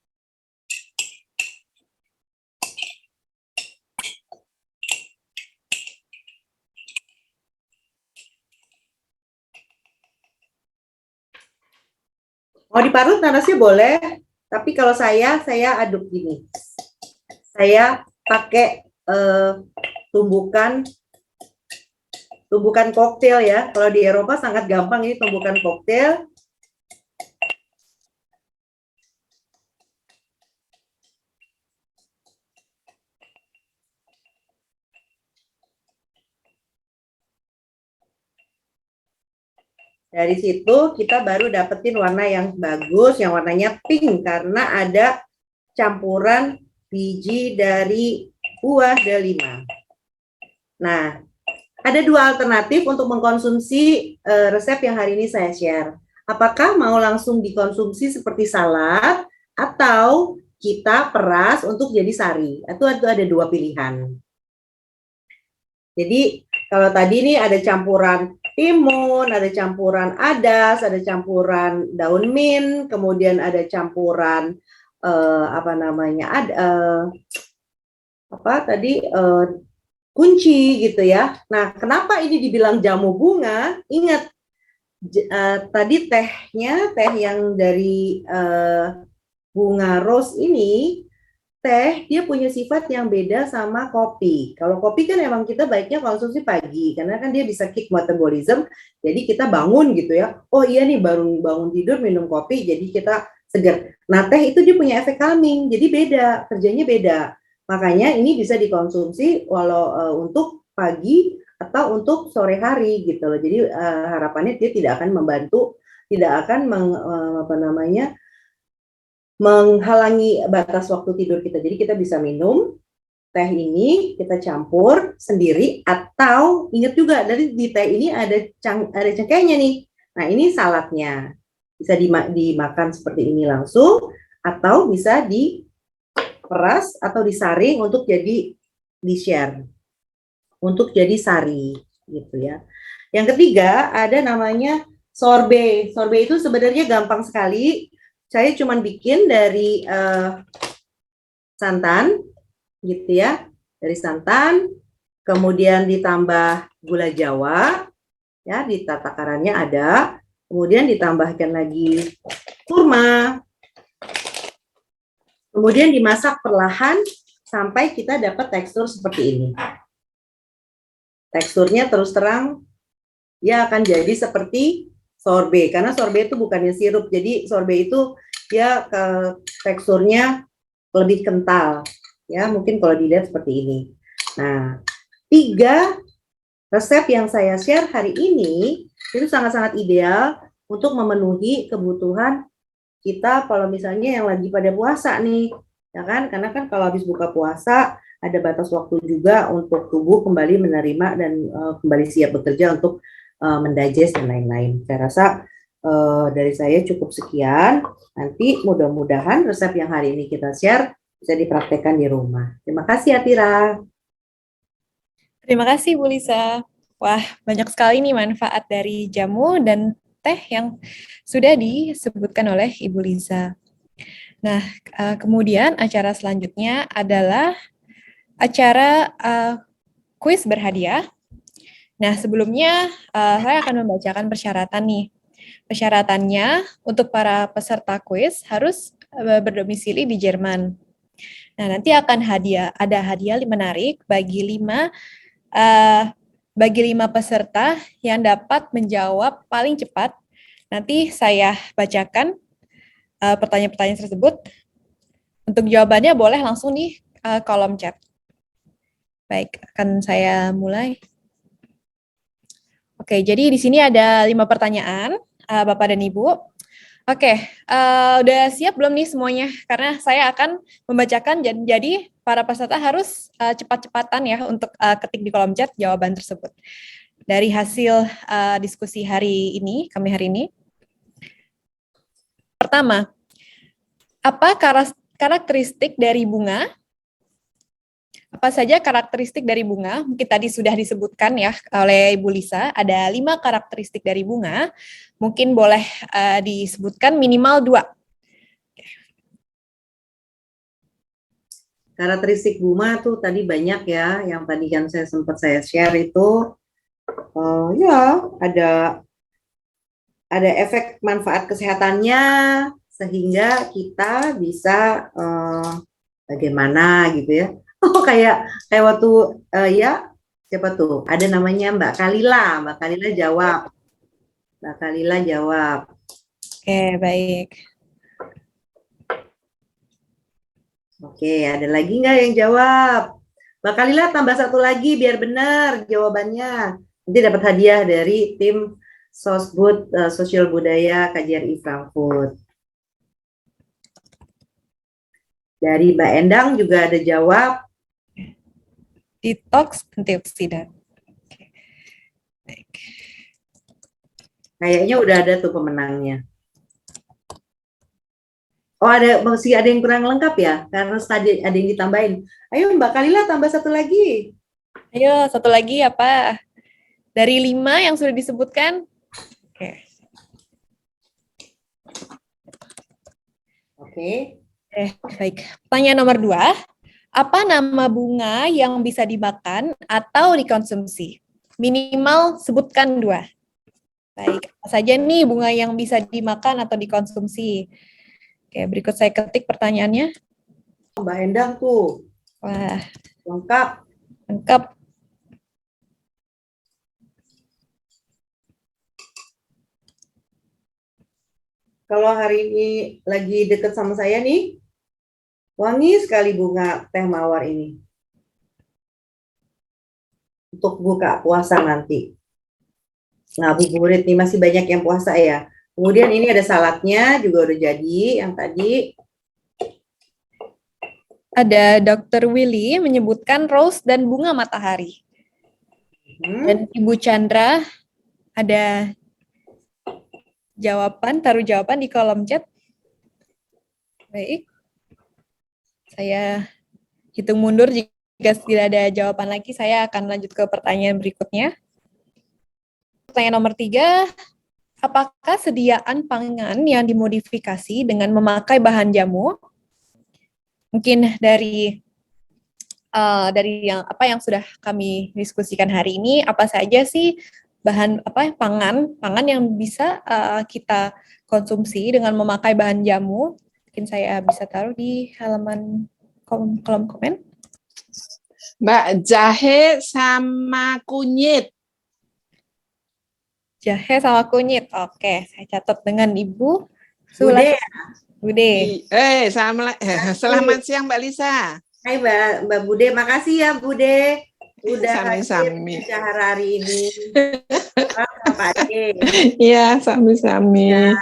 Mau diparut nanasnya boleh, tapi kalau saya aduk gini. Saya pakai tumbukan koktail ya. Kalau di Eropa sangat gampang ini tumbukan koktail. Dari situ kita baru dapetin warna yang bagus, yang warnanya pink karena ada campuran biji dari buah delima. Nah, ada dua alternatif untuk mengkonsumsi resep yang hari ini saya share. Apakah mau langsung dikonsumsi seperti salad atau kita peras untuk jadi sari? Itu ada dua pilihan. Jadi kalau tadi ini ada campuran timun, ada campuran adas, ada campuran daun mint, kemudian ada campuran kunci gitu ya. Nah, kenapa ini dibilang jamu bunga? Ingat tadi teh yang dari bunga rose ini, teh dia punya sifat yang beda sama kopi. Kalau kopi kan emang kita baiknya konsumsi pagi karena kan dia bisa kick metabolism. Jadi kita bangun gitu ya. Oh iya nih baru bangun tidur minum kopi jadi kita segar. Nah, teh itu dia punya efek calming. Jadi beda, kerjanya beda. Makanya ini bisa dikonsumsi walau untuk pagi atau untuk sore hari gitu loh. Jadi harapannya dia tidak akan membantu, tidak akan menghalangi batas waktu tidur kita. Jadi kita bisa minum teh ini, kita campur sendiri atau ingat juga dari di teh ini ada cengkehnya nih. Nah, ini saladnya. Bisa dimakan seperti ini langsung atau bisa diperas atau disaring untuk jadi di-share. Untuk jadi sari gitu ya. Yang ketiga ada namanya sorbet. Sorbet itu sebenarnya gampang sekali. Saya cuma bikin dari santan, gitu ya, dari santan, kemudian ditambah gula Jawa, ya di takarannya ada, kemudian ditambahkan lagi kurma, kemudian dimasak perlahan sampai kita dapat tekstur seperti ini. Teksturnya terus terang, dia akan jadi seperti sorbet, karena sorbet itu bukannya sirup, jadi sorbet itu ya teksturnya lebih kental, ya mungkin kalau dilihat seperti ini. Nah, 3 resep yang saya share hari ini itu sangat-sangat ideal untuk memenuhi kebutuhan kita kalau misalnya yang lagi pada puasa nih, ya kan? Karena kan kalau habis buka puasa ada batas waktu juga untuk tubuh kembali menerima dan kembali siap bekerja untuk mendigest dan lain-lain. Saya rasa dari saya cukup sekian. Nanti mudah-mudahan resep yang hari ini kita share bisa dipraktekkan di rumah. Terima kasih Atira. Terima kasih Bu Lisa. Wah, banyak sekali nih manfaat dari jamu dan teh yang sudah disebutkan oleh Ibu Lisa. Nah, kemudian acara selanjutnya adalah acara kuis berhadiah. Nah, sebelumnya saya akan membacakan persyaratan nih. Persyaratannya untuk para peserta kuis harus berdomisili di Jerman. Nah, nanti akan ada hadiah menarik bagi 5 peserta yang dapat menjawab paling cepat Nanti saya bacakan pertanyaan-pertanyaan tersebut. Untuk jawabannya boleh langsung di kolom chat. Baik, akan saya mulai. Oke, jadi di sini ada 5 pertanyaan, Bapak dan Ibu. Oke, udah siap belum nih semuanya? Karena saya akan membacakan, jadi para peserta harus cepat-cepatan ya untuk ketik di kolom chat jawaban tersebut. Dari hasil diskusi kami hari ini. Pertama, apa karakteristik dari bunga? Apa saja karakteristik dari bunga? Mungkin tadi sudah disebutkan ya oleh Ibu Lisa, ada 5 karakteristik dari bunga. Mungkin boleh disebutkan minimal 2. Karakteristik bunga tuh tadi banyak ya, yang tadi kan sempat saya share itu, ya ada efek manfaat kesehatannya sehingga kita bisa bagaimana gitu ya. Oh kayak waktu ya siapa tuh? Ada namanya Mbak Kalila. Mbak Kalila jawab. Mbak Kalila jawab. Oke, baik. Oke, ada lagi nggak yang jawab? Mbak Kalila tambah 1 lagi biar benar jawabannya. Nanti dapat hadiah dari tim Sosbud Sosial Budaya KJRI Frankfurt. Dari Mbak Endang juga ada jawab. Detox antioksidan. Oke. Baik. Kayaknya udah ada tuh pemenangnya. Oh, masih ada yang kurang lengkap ya? Karena tadi ada yang ditambahin. Ayo Mbak Kalila tambah 1 lagi. Ayo, 1 lagi apa? Dari 5 yang sudah disebutkan. Oke. Oke. Baik. Pertanyaan nomor 2. Apa nama bunga yang bisa dimakan atau dikonsumsi? Minimal sebutkan 2. Baik, apa saja nih bunga yang bisa dimakan atau dikonsumsi? Oke, berikut saya ketik pertanyaannya. Mbak Endang tuh. Wah, lengkap. Kalau hari ini lagi deket sama saya nih, wangi sekali bunga teh mawar ini. Untuk buka puasa nanti. Ngabuburit nih, masih banyak yang puasa ya. Kemudian ini ada saladnya juga udah jadi yang tadi. Ada Dr. Willy menyebutkan rose dan bunga matahari. Dan Ibu Chandra ada taruh jawaban di kolom chat. Baik. Saya hitung mundur, jika tidak ada jawaban lagi, saya akan lanjut ke pertanyaan berikutnya. Pertanyaan nomor 3, apakah sediaan pangan yang dimodifikasi dengan memakai bahan jamu? Mungkin dari yang sudah kami diskusikan hari ini, apa saja sih pangan yang bisa kita konsumsi dengan memakai bahan jamu? Mungkin saya bisa taruh di halaman kolom komen. Mbak, jahe sama kunyit. Jahe sama kunyit. Oke, saya catat dengan Ibu Bude. Bude. Selamat siang Mbak Lisa. Hai Mbak Bude, makasih ya Bude udah hadir Sami-sami. di acara hari ini. Pak Ade. Iya, sami-sami. Ya.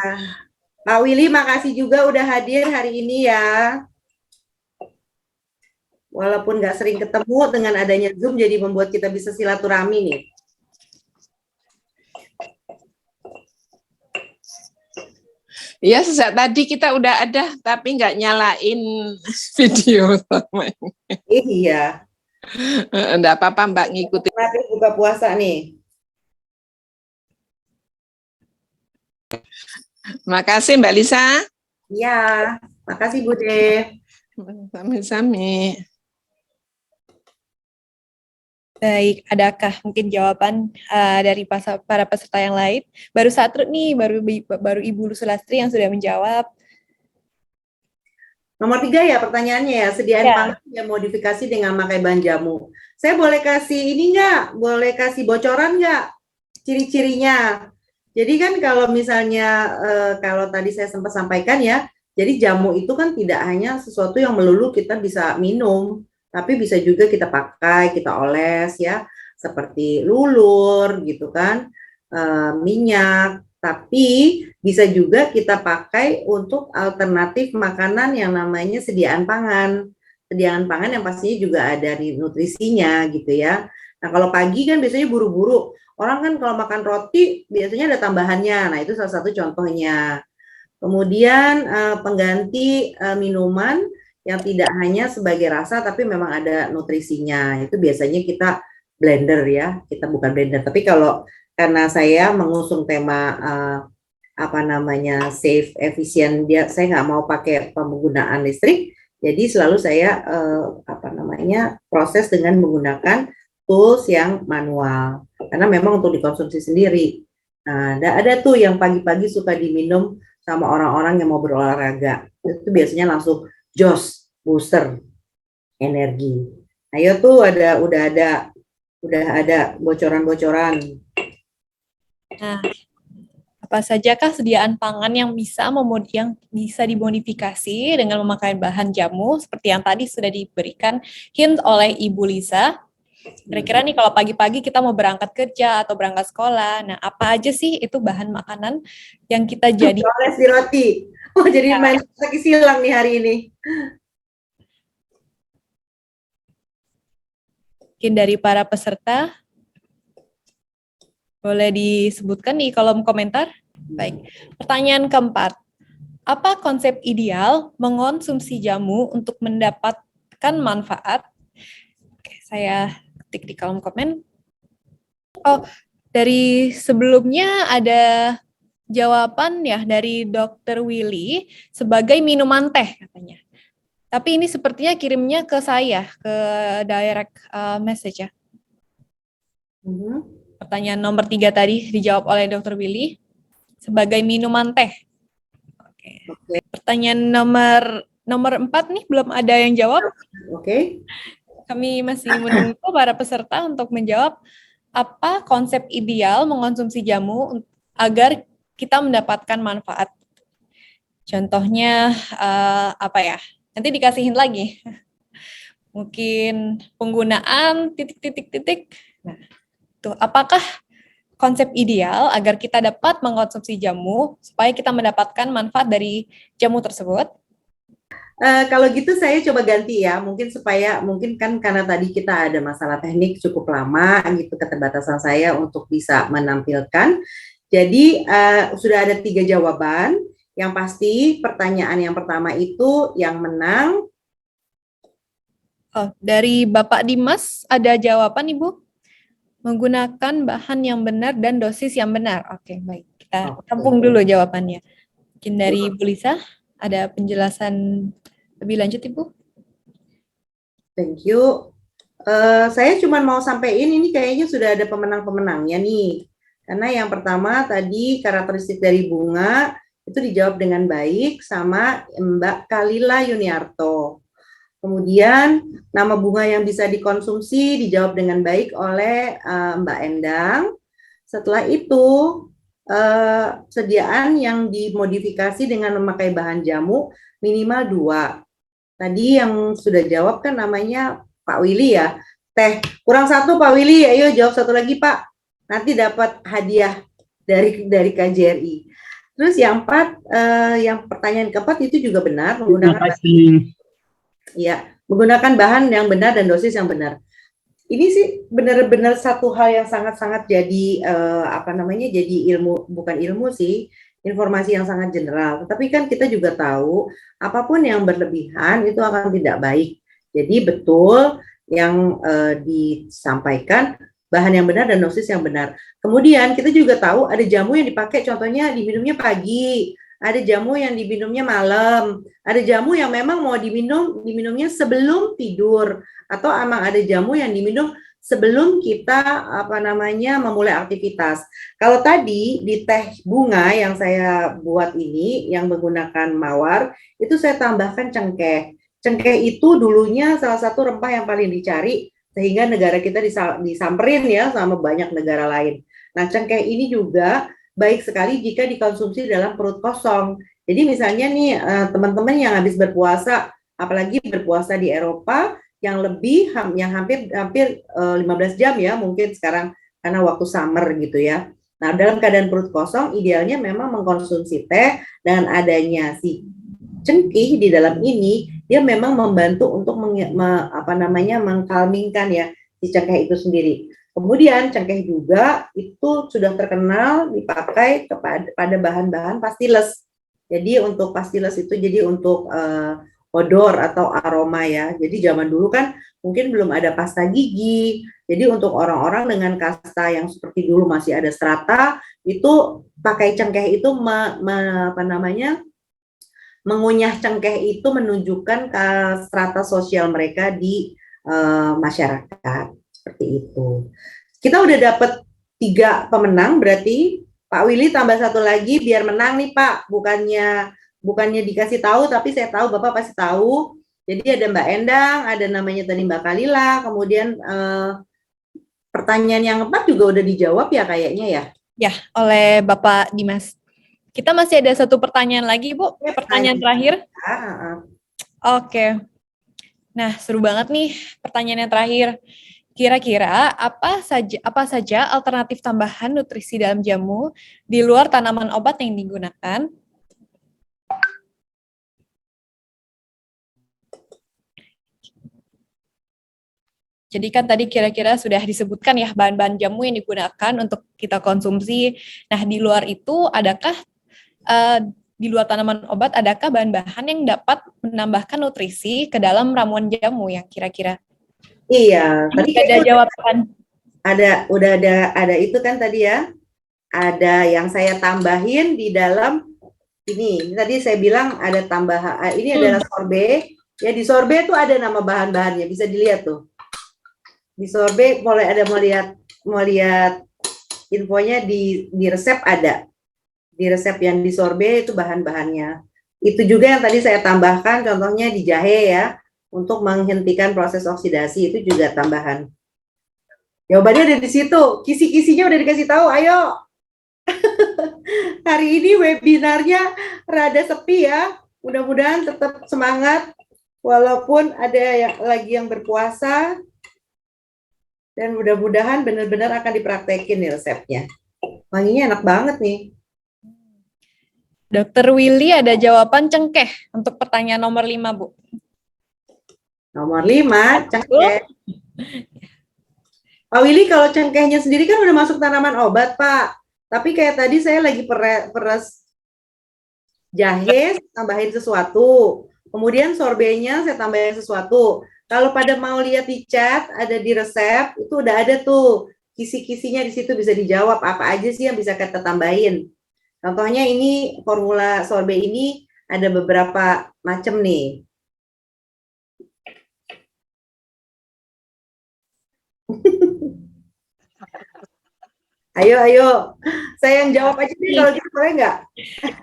Pak Willy, makasih juga udah hadir hari ini ya. Walaupun nggak sering ketemu, dengan adanya Zoom jadi membuat kita bisa silaturahmi nih. Iya, sejak tadi kita udah ada, tapi nggak nyalain video. Iya. Enggak apa-apa Mbak, ngikutin. Nanti buka puasa nih. Makasih Mbak Lisa. Iya, makasih Bude. Sami-sami. Baik, adakah mungkin jawaban dari para peserta yang lain? Baru satu nih, baru Ibu Sulastri yang sudah menjawab. Nomor 3 ya pertanyaannya ya, sediaan pangan yang modifikasi dengan memakai bahan jamu. Saya boleh kasih ini nggak? Boleh kasih bocoran nggak? Ciri-cirinya. Jadi kan kalau misalnya kalau tadi saya sempat sampaikan ya, jadi jamu itu kan tidak hanya sesuatu yang melulu kita bisa minum, tapi bisa juga kita pakai, kita oles ya, seperti lulur gitu kan, minyak. Tapi bisa juga kita pakai untuk alternatif makanan yang namanya sediaan pangan. Sediaan pangan yang pastinya juga ada di nutrisinya gitu ya. Nah kalau pagi kan biasanya buru-buru. Orang kan kalau makan roti biasanya ada tambahannya. Nah itu salah satu contohnya. Kemudian pengganti minuman yang tidak hanya sebagai rasa tapi memang ada nutrisinya. Itu biasanya kita blender ya. Kita bukan blender. Tapi kalau karena saya mengusung tema apa namanya safe, efisien, saya nggak mau pakai penggunaan listrik. Jadi selalu saya apa namanya proses dengan menggunakan tools yang manual. Karena memang untuk dikonsumsi sendiri. Nah, ada tuh yang pagi-pagi suka diminum sama orang-orang yang mau berolahraga. Itu biasanya langsung jos, booster, energi. Ayo tuh udah ada bocoran-bocoran. Nah, apa sajakah sediaan pangan yang bisa dimodifikasi dengan memakai bahan jamu seperti yang tadi sudah diberikan hint oleh Ibu Lisa? Kira-kira nih kalau pagi-pagi kita mau berangkat kerja atau berangkat sekolah, nah apa aja sih itu bahan makanan yang kita jadi oles di roti. Oh jadi main lagi silang nih hari ini. Mungkin dari para peserta boleh disebutkan di kolom komentar. Baik, pertanyaan keempat. Apa konsep ideal mengonsumsi jamu untuk mendapatkan manfaat? Oke, saya ketik di kolom komen. Oh, dari sebelumnya ada jawaban ya dari Dr. Willy sebagai minuman teh katanya. Tapi ini sepertinya kirimnya ke saya, ke direct message ya. Pertanyaan nomor 3 tadi dijawab oleh Dr. Willy sebagai minuman teh. Oke. Pertanyaan nomor 4 nih belum ada yang jawab. Oke. Kami masih menunggu para peserta untuk menjawab apa konsep ideal mengonsumsi jamu agar kita mendapatkan manfaat. Contohnya apa ya? Nanti dikasihin lagi. Mungkin penggunaan titik-titik-titik. Nah, tuh apakah konsep ideal agar kita dapat mengkonsumsi jamu supaya kita mendapatkan manfaat dari jamu tersebut? Kalau gitu saya coba ganti ya, mungkin kan karena tadi kita ada masalah teknik cukup lama gitu, keterbatasan saya untuk bisa menampilkan. Jadi sudah ada 3 jawaban. Yang pasti pertanyaan yang pertama itu yang menang. Oh, dari Bapak Dimas ada jawaban Ibu? Menggunakan bahan yang benar dan dosis yang benar. Oke, baik. Kita tampung dulu jawabannya. Mungkin dari Ibu Lisa ada penjelasan lebih lanjut, Ibu? Thank you. Saya cuma mau sampaikan ini kayaknya sudah ada pemenang-pemenangnya nih. Karena yang pertama tadi karakteristik dari bunga itu dijawab dengan baik sama Mbak Kalila Yuniarto. Kemudian nama bunga yang bisa dikonsumsi dijawab dengan baik oleh Mbak Endang. Setelah itu sediaan yang dimodifikasi dengan memakai bahan jamu minimal 2. Tadi yang sudah jawab kan namanya Pak Willy ya. Teh kurang 1 Pak Willy, ayo jawab 1 lagi Pak. Nanti dapat hadiah dari KJRI. Terus yang 4, yang pertanyaan keempat itu juga benar menggunakan bahan yang benar dan dosis yang benar. Ini sih benar-benar satu hal yang sangat-sangat jadi jadi bukan ilmu sih, informasi yang sangat general. Tetapi kan kita juga tahu apapun yang berlebihan itu akan tidak baik. Jadi betul yang disampaikan bahan yang benar dan dosis yang benar. Kemudian kita juga tahu ada jamu yang dipakai contohnya diminumnya pagi, ada jamu yang diminumnya malam, ada jamu yang memang mau diminumnya sebelum tidur, atau emang ada jamu yang diminum sebelum kita memulai aktivitas. Kalau tadi di teh bunga yang saya buat ini yang menggunakan mawar, itu saya tambahkan cengkeh. Cengkeh itu dulunya salah satu rempah yang paling dicari sehingga negara kita disamperin ya sama banyak negara lain. Nah, cengkeh ini juga baik sekali jika dikonsumsi dalam perut kosong. Jadi misalnya nih teman-teman yang habis berpuasa, apalagi berpuasa di Eropa yang yang hampir 15 jam ya mungkin sekarang karena waktu summer gitu ya. Nah, dalam keadaan perut kosong idealnya memang mengkonsumsi teh, dan adanya si cengkih di dalam ini dia memang membantu untuk mengkalmingkan ya si cengkeh itu sendiri. Kemudian cengkeh juga itu sudah terkenal dipakai pada bahan-bahan pastiles. Jadi untuk pastiles itu jadi untuk odor atau aroma ya. Jadi zaman dulu kan mungkin belum ada pasta gigi. Jadi untuk orang-orang dengan kasta yang seperti dulu masih ada strata, itu pakai cengkeh itu mengunyah cengkeh itu menunjukkan ke strata sosial mereka di masyarakat. Seperti itu. Kita udah dapat 3 pemenang, berarti Pak Willy tambah 1 lagi biar menang nih Pak. Bukannya dikasih tahu, tapi saya tahu Bapak pasti tahu. Jadi ada Mbak Endang, ada namanya tadi Mbak Kalila, kemudian pertanyaan yang 4 juga udah dijawab ya kayaknya ya. Ya, oleh Bapak Dimas. Kita masih ada 1 pertanyaan lagi, Bu. Pertanyaan terakhir. Oke. Nah, seru banget nih pertanyaan yang terakhir. Kira-kira apa saja alternatif tambahan nutrisi dalam jamu di luar tanaman obat yang digunakan? Jadi kan tadi kira-kira sudah disebutkan ya bahan-bahan jamu yang digunakan untuk kita konsumsi. Nah, di luar itu adakah di luar tanaman obat adakah bahan-bahan yang dapat menambahkan nutrisi ke dalam ramuan jamu yang kira-kira? Iya, tadi ada jawaban. Udah ada itu kan tadi ya. Ada yang saya tambahin di dalam ini. Tadi saya bilang ada tambahan. Ini adalah sorbet. Ya di sorbet tuh ada nama bahan-bahannya, bisa dilihat tuh. Di sorbet boleh ada mau lihat infonya di resep ada. Di resep yang di sorbet itu bahan-bahannya. Itu juga yang tadi saya tambahkan, contohnya di jahe ya, untuk menghentikan proses oksidasi, itu juga tambahan. Jawabannya ada di situ, kisi-kisinya udah dikasih tahu, ayo. Hari ini webinarnya rada sepi ya, mudah-mudahan tetap semangat, walaupun ada lagi yang berpuasa, dan mudah-mudahan benar-benar akan dipraktekin nih resepnya. Wanginya enak banget nih. Dokter Willy ada jawaban cengkeh untuk pertanyaan nomor 5, Bu. Nomor 5, cengkeh. Pak Willy, kalau cengkehnya sendiri kan udah masuk tanaman obat, Pak. Tapi kayak tadi saya lagi peres jahe, tambahin sesuatu. Kemudian sorbetnya saya tambahin sesuatu. Kalau pada mau lihat di chat, ada di resep, itu udah ada tuh. Kisi-kisinya di situ bisa dijawab. Apa aja sih yang bisa kita tambahin. Contohnya ini formula sorbet ini ada beberapa macam nih. Ayo. Saya yang jawab aja nih kalau gitu, boleh nggak?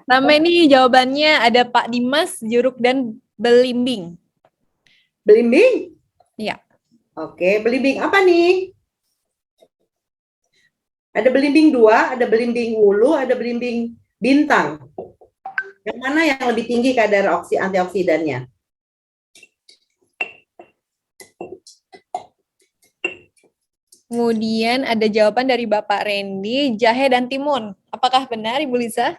Nama ini jawabannya ada Pak Dimas, jeruk, dan belimbing. Belimbing? Iya. Oke, belimbing apa nih? Ada belimbing 2, ada belimbing wulu, ada belimbing bintang. Yang mana yang lebih tinggi kadar antioksidannya? Kemudian ada jawaban dari Bapak Randy, jahe dan timun. Apakah benar, Ibu Lisa?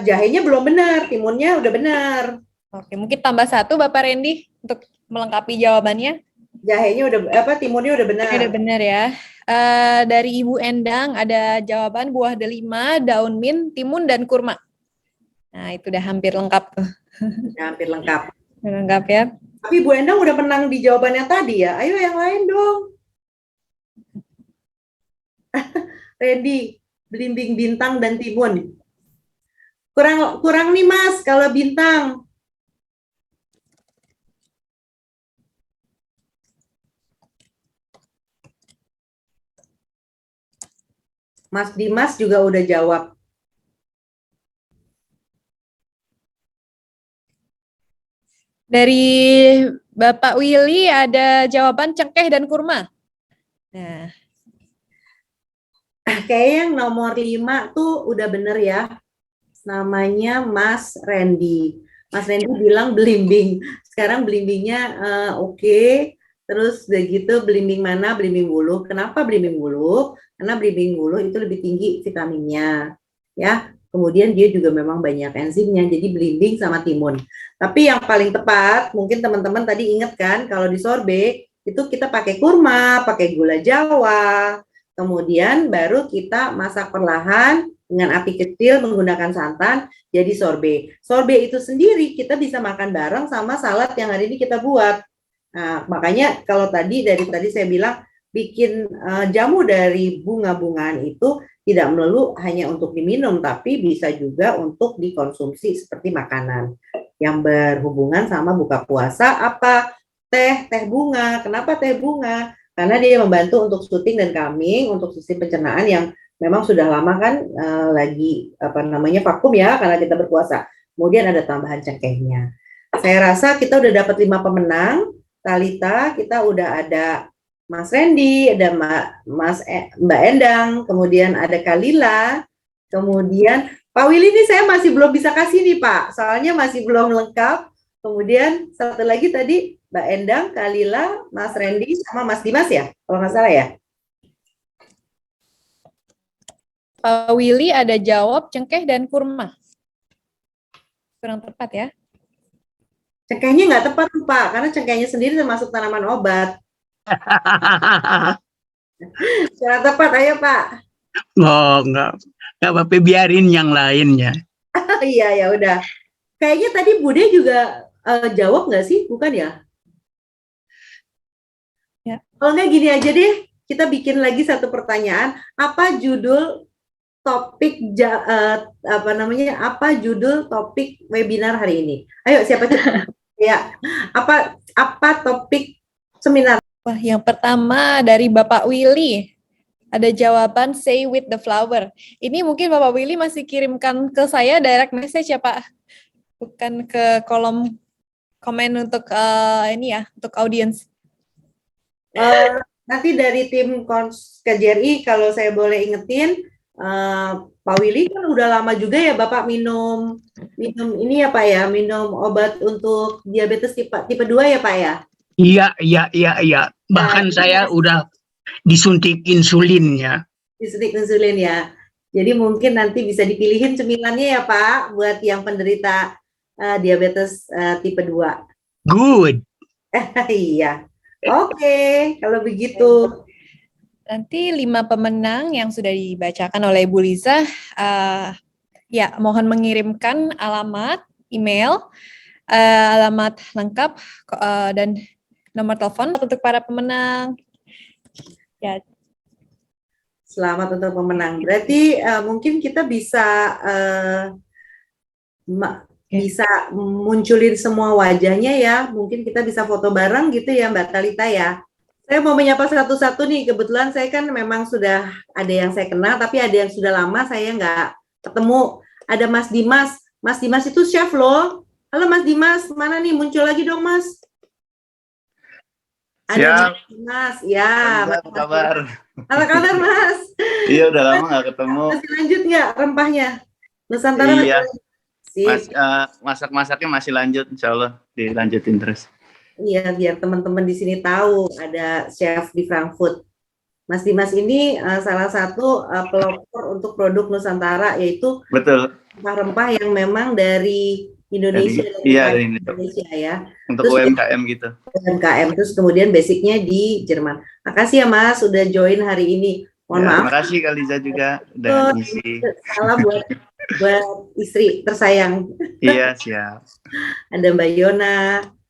Jahenya belum benar, timunnya udah benar. Oke, mungkin tambah 1 Bapak Randy untuk melengkapi jawabannya. Jahenya timunnya udah benar. Udah benar ya. Dari Ibu Endang ada jawaban buah delima, daun mint, timun, dan kurma. Nah, itu udah hampir lengkap tuh. Hampir lengkap. Lengkap ya. Tapi Bu Endang udah menang di jawabannya tadi ya. Ayo yang lain dong. Ready, belimbing bintang dan timun. Kurang nih Mas kalau bintang. Mas Dimas juga udah jawab. Dari Bapak Willy ada jawaban cengkeh dan kurma. Nah, Kayak yang nomor 5 tuh udah bener ya. Namanya Mas Randy. Mas Randy bilang belimbing. Sekarang belimbingnya oke. Terus udah gitu belimbing mana? Belimbing wuluh. Kenapa belimbing wuluh? Karena belimbing wuluh itu lebih tinggi vitaminnya. Ya. Kemudian dia juga memang banyak enzimnya. Jadi belimbing sama timun. Tapi yang paling tepat, mungkin teman-teman tadi ingat kan, kalau di sorbet itu kita pakai kurma, pakai gula Jawa. Kemudian baru kita masak perlahan dengan api kecil menggunakan santan jadi sorbet. Sorbet itu sendiri kita bisa makan bareng sama salad yang hari ini kita buat. Nah, makanya kalau tadi saya bilang bikin jamu dari bunga-bungaan itu tidak melulu hanya untuk diminum, tapi bisa juga untuk dikonsumsi seperti makanan yang berhubungan sama buka puasa. Apa? Teh bunga. Kenapa teh bunga? Karena dia membantu untuk syuting dan calming, untuk sistem pencernaan yang memang sudah lama kan lagi vakum ya karena kita berpuasa. Kemudian ada tambahan cengkehnya. Saya rasa kita udah dapat 5 pemenang. Talita, kita udah ada Mas Randy, ada Mbak Endang, kemudian ada Kalila, kemudian Pak Willy ini saya masih belum bisa kasih nih Pak, soalnya masih belum lengkap. Kemudian satu lagi tadi Mbak Endang, Kalila, Mas Randy, sama Mas Dimas ya, kalau nggak salah ya. Pak Willy ada jawab cengkeh dan kurma. Kurang tepat ya. Cengkehnya nggak tepat Pak, karena cengkehnya sendiri termasuk tanaman obat. Secara tepat, ayo Pak. Oh, nggak apa-apa, biarin yang lainnya. Iya, ya udah. Kayaknya tadi Bude juga jawab nggak sih? Bukan ya? Ya. Kalau nggak gini aja deh, kita bikin lagi satu pertanyaan. Apa judul topik apa judul topik webinar hari ini? Ayo siapa tuh? Ya, apa topik seminar? Wah, yang pertama dari Bapak Willy. Ada jawaban say with the flower. Ini mungkin Bapak Willy masih kirimkan ke saya direct message ya Pak. Bukan ke kolom komen untuk untuk audiens. Nanti dari tim KJRI kalau saya boleh ingetin, Pak Willy kan udah lama juga ya Bapak minum ini ya Pak ya, minum obat untuk diabetes tipe 2 ya Pak ya? Iya. Bahkan saya udah disuntik insulin ya. Disuntik insulin ya. Jadi mungkin nanti bisa dipilihin cemilannya ya Pak buat yang penderita diabetes tipe 2. Good. Iya. Oke, kalau begitu. Nanti 5 pemenang yang sudah dibacakan oleh Ibu Liza, ya mohon mengirimkan alamat, email, alamat lengkap, dan nomor telepon untuk para pemenang. Ya. Selamat untuk pemenang. Berarti mungkin kita bisa bisa munculin semua wajahnya ya. Mungkin kita bisa foto bareng gitu ya Mbak Talita ya. Saya mau menyapa satu-satu nih. Kebetulan saya kan memang sudah ada yang saya kenal, tapi ada yang sudah lama saya nggak ketemu. Ada Mas Dimas. Mas Dimas itu chef loh. Halo Mas Dimas, mana nih? Muncul lagi dong Mas. Ada Mas Dimas. Ya. Apa kabar? Apa kabar Mas? Iya udah lama nggak ketemu. Masih lanjut nggak rempahnya? Nusantara Iya. Masih. Masak-masaknya masih lanjut, insya Allah dilanjutin terus. Iya, biar teman-teman di sini tahu ada chef di Frankfurt. Mas Dimas ini salah satu pelopor untuk produk Nusantara, yaitu Betul. rempah-rempah yang memang dari Indonesia. Dari Indonesia ya. Untuk terus UMKM gitu. UMKM, terus kemudian basicnya di Jerman. Makasih ya Mas, sudah join hari ini. Mohon maaf. Terima kasih Kak Liza juga udah ngisi. Salam buat istri tersayang. Iya, siap. Ada Mbak Yona.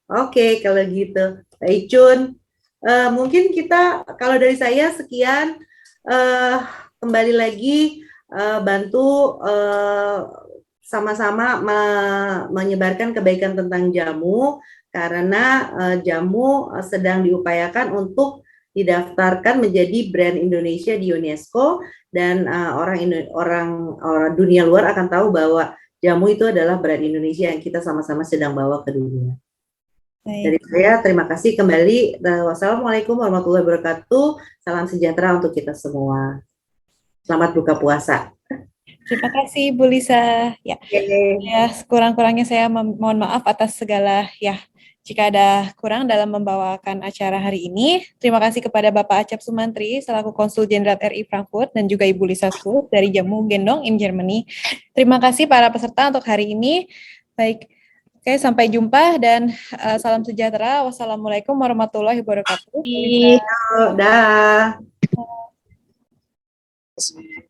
Oke, kalau gitu. Mbak Icun, mungkin kita, kalau dari saya sekian, kembali lagi bantu sama-sama menyebarkan kebaikan tentang jamu, karena jamu sedang diupayakan untuk didaftarkan menjadi brand Indonesia di UNESCO, dan orang dunia luar akan tahu bahwa jamu itu adalah brand Indonesia yang kita sama-sama sedang bawa ke dunia. Dari saya terima kasih kembali. Wassalamualaikum warahmatullahi wabarakatuh. Salam sejahtera untuk kita semua. Selamat buka puasa. Terima kasih Bu Lisa. Ya, ya sekurang-kurangnya saya mohon maaf atas segala ya jika ada kurang dalam membawakan acara hari ini. Terima kasih kepada Bapak Acap Sumantri selaku Konsul Jenderal RI Frankfurt dan juga Ibu Lisa Schulz dari Jamu Gendong in Germany. Terima kasih para peserta untuk hari ini. Baik, oke, sampai jumpa dan salam sejahtera. Wassalamualaikum warahmatullahi wabarakatuh. Bu Lisa. Dah. Terima kasih.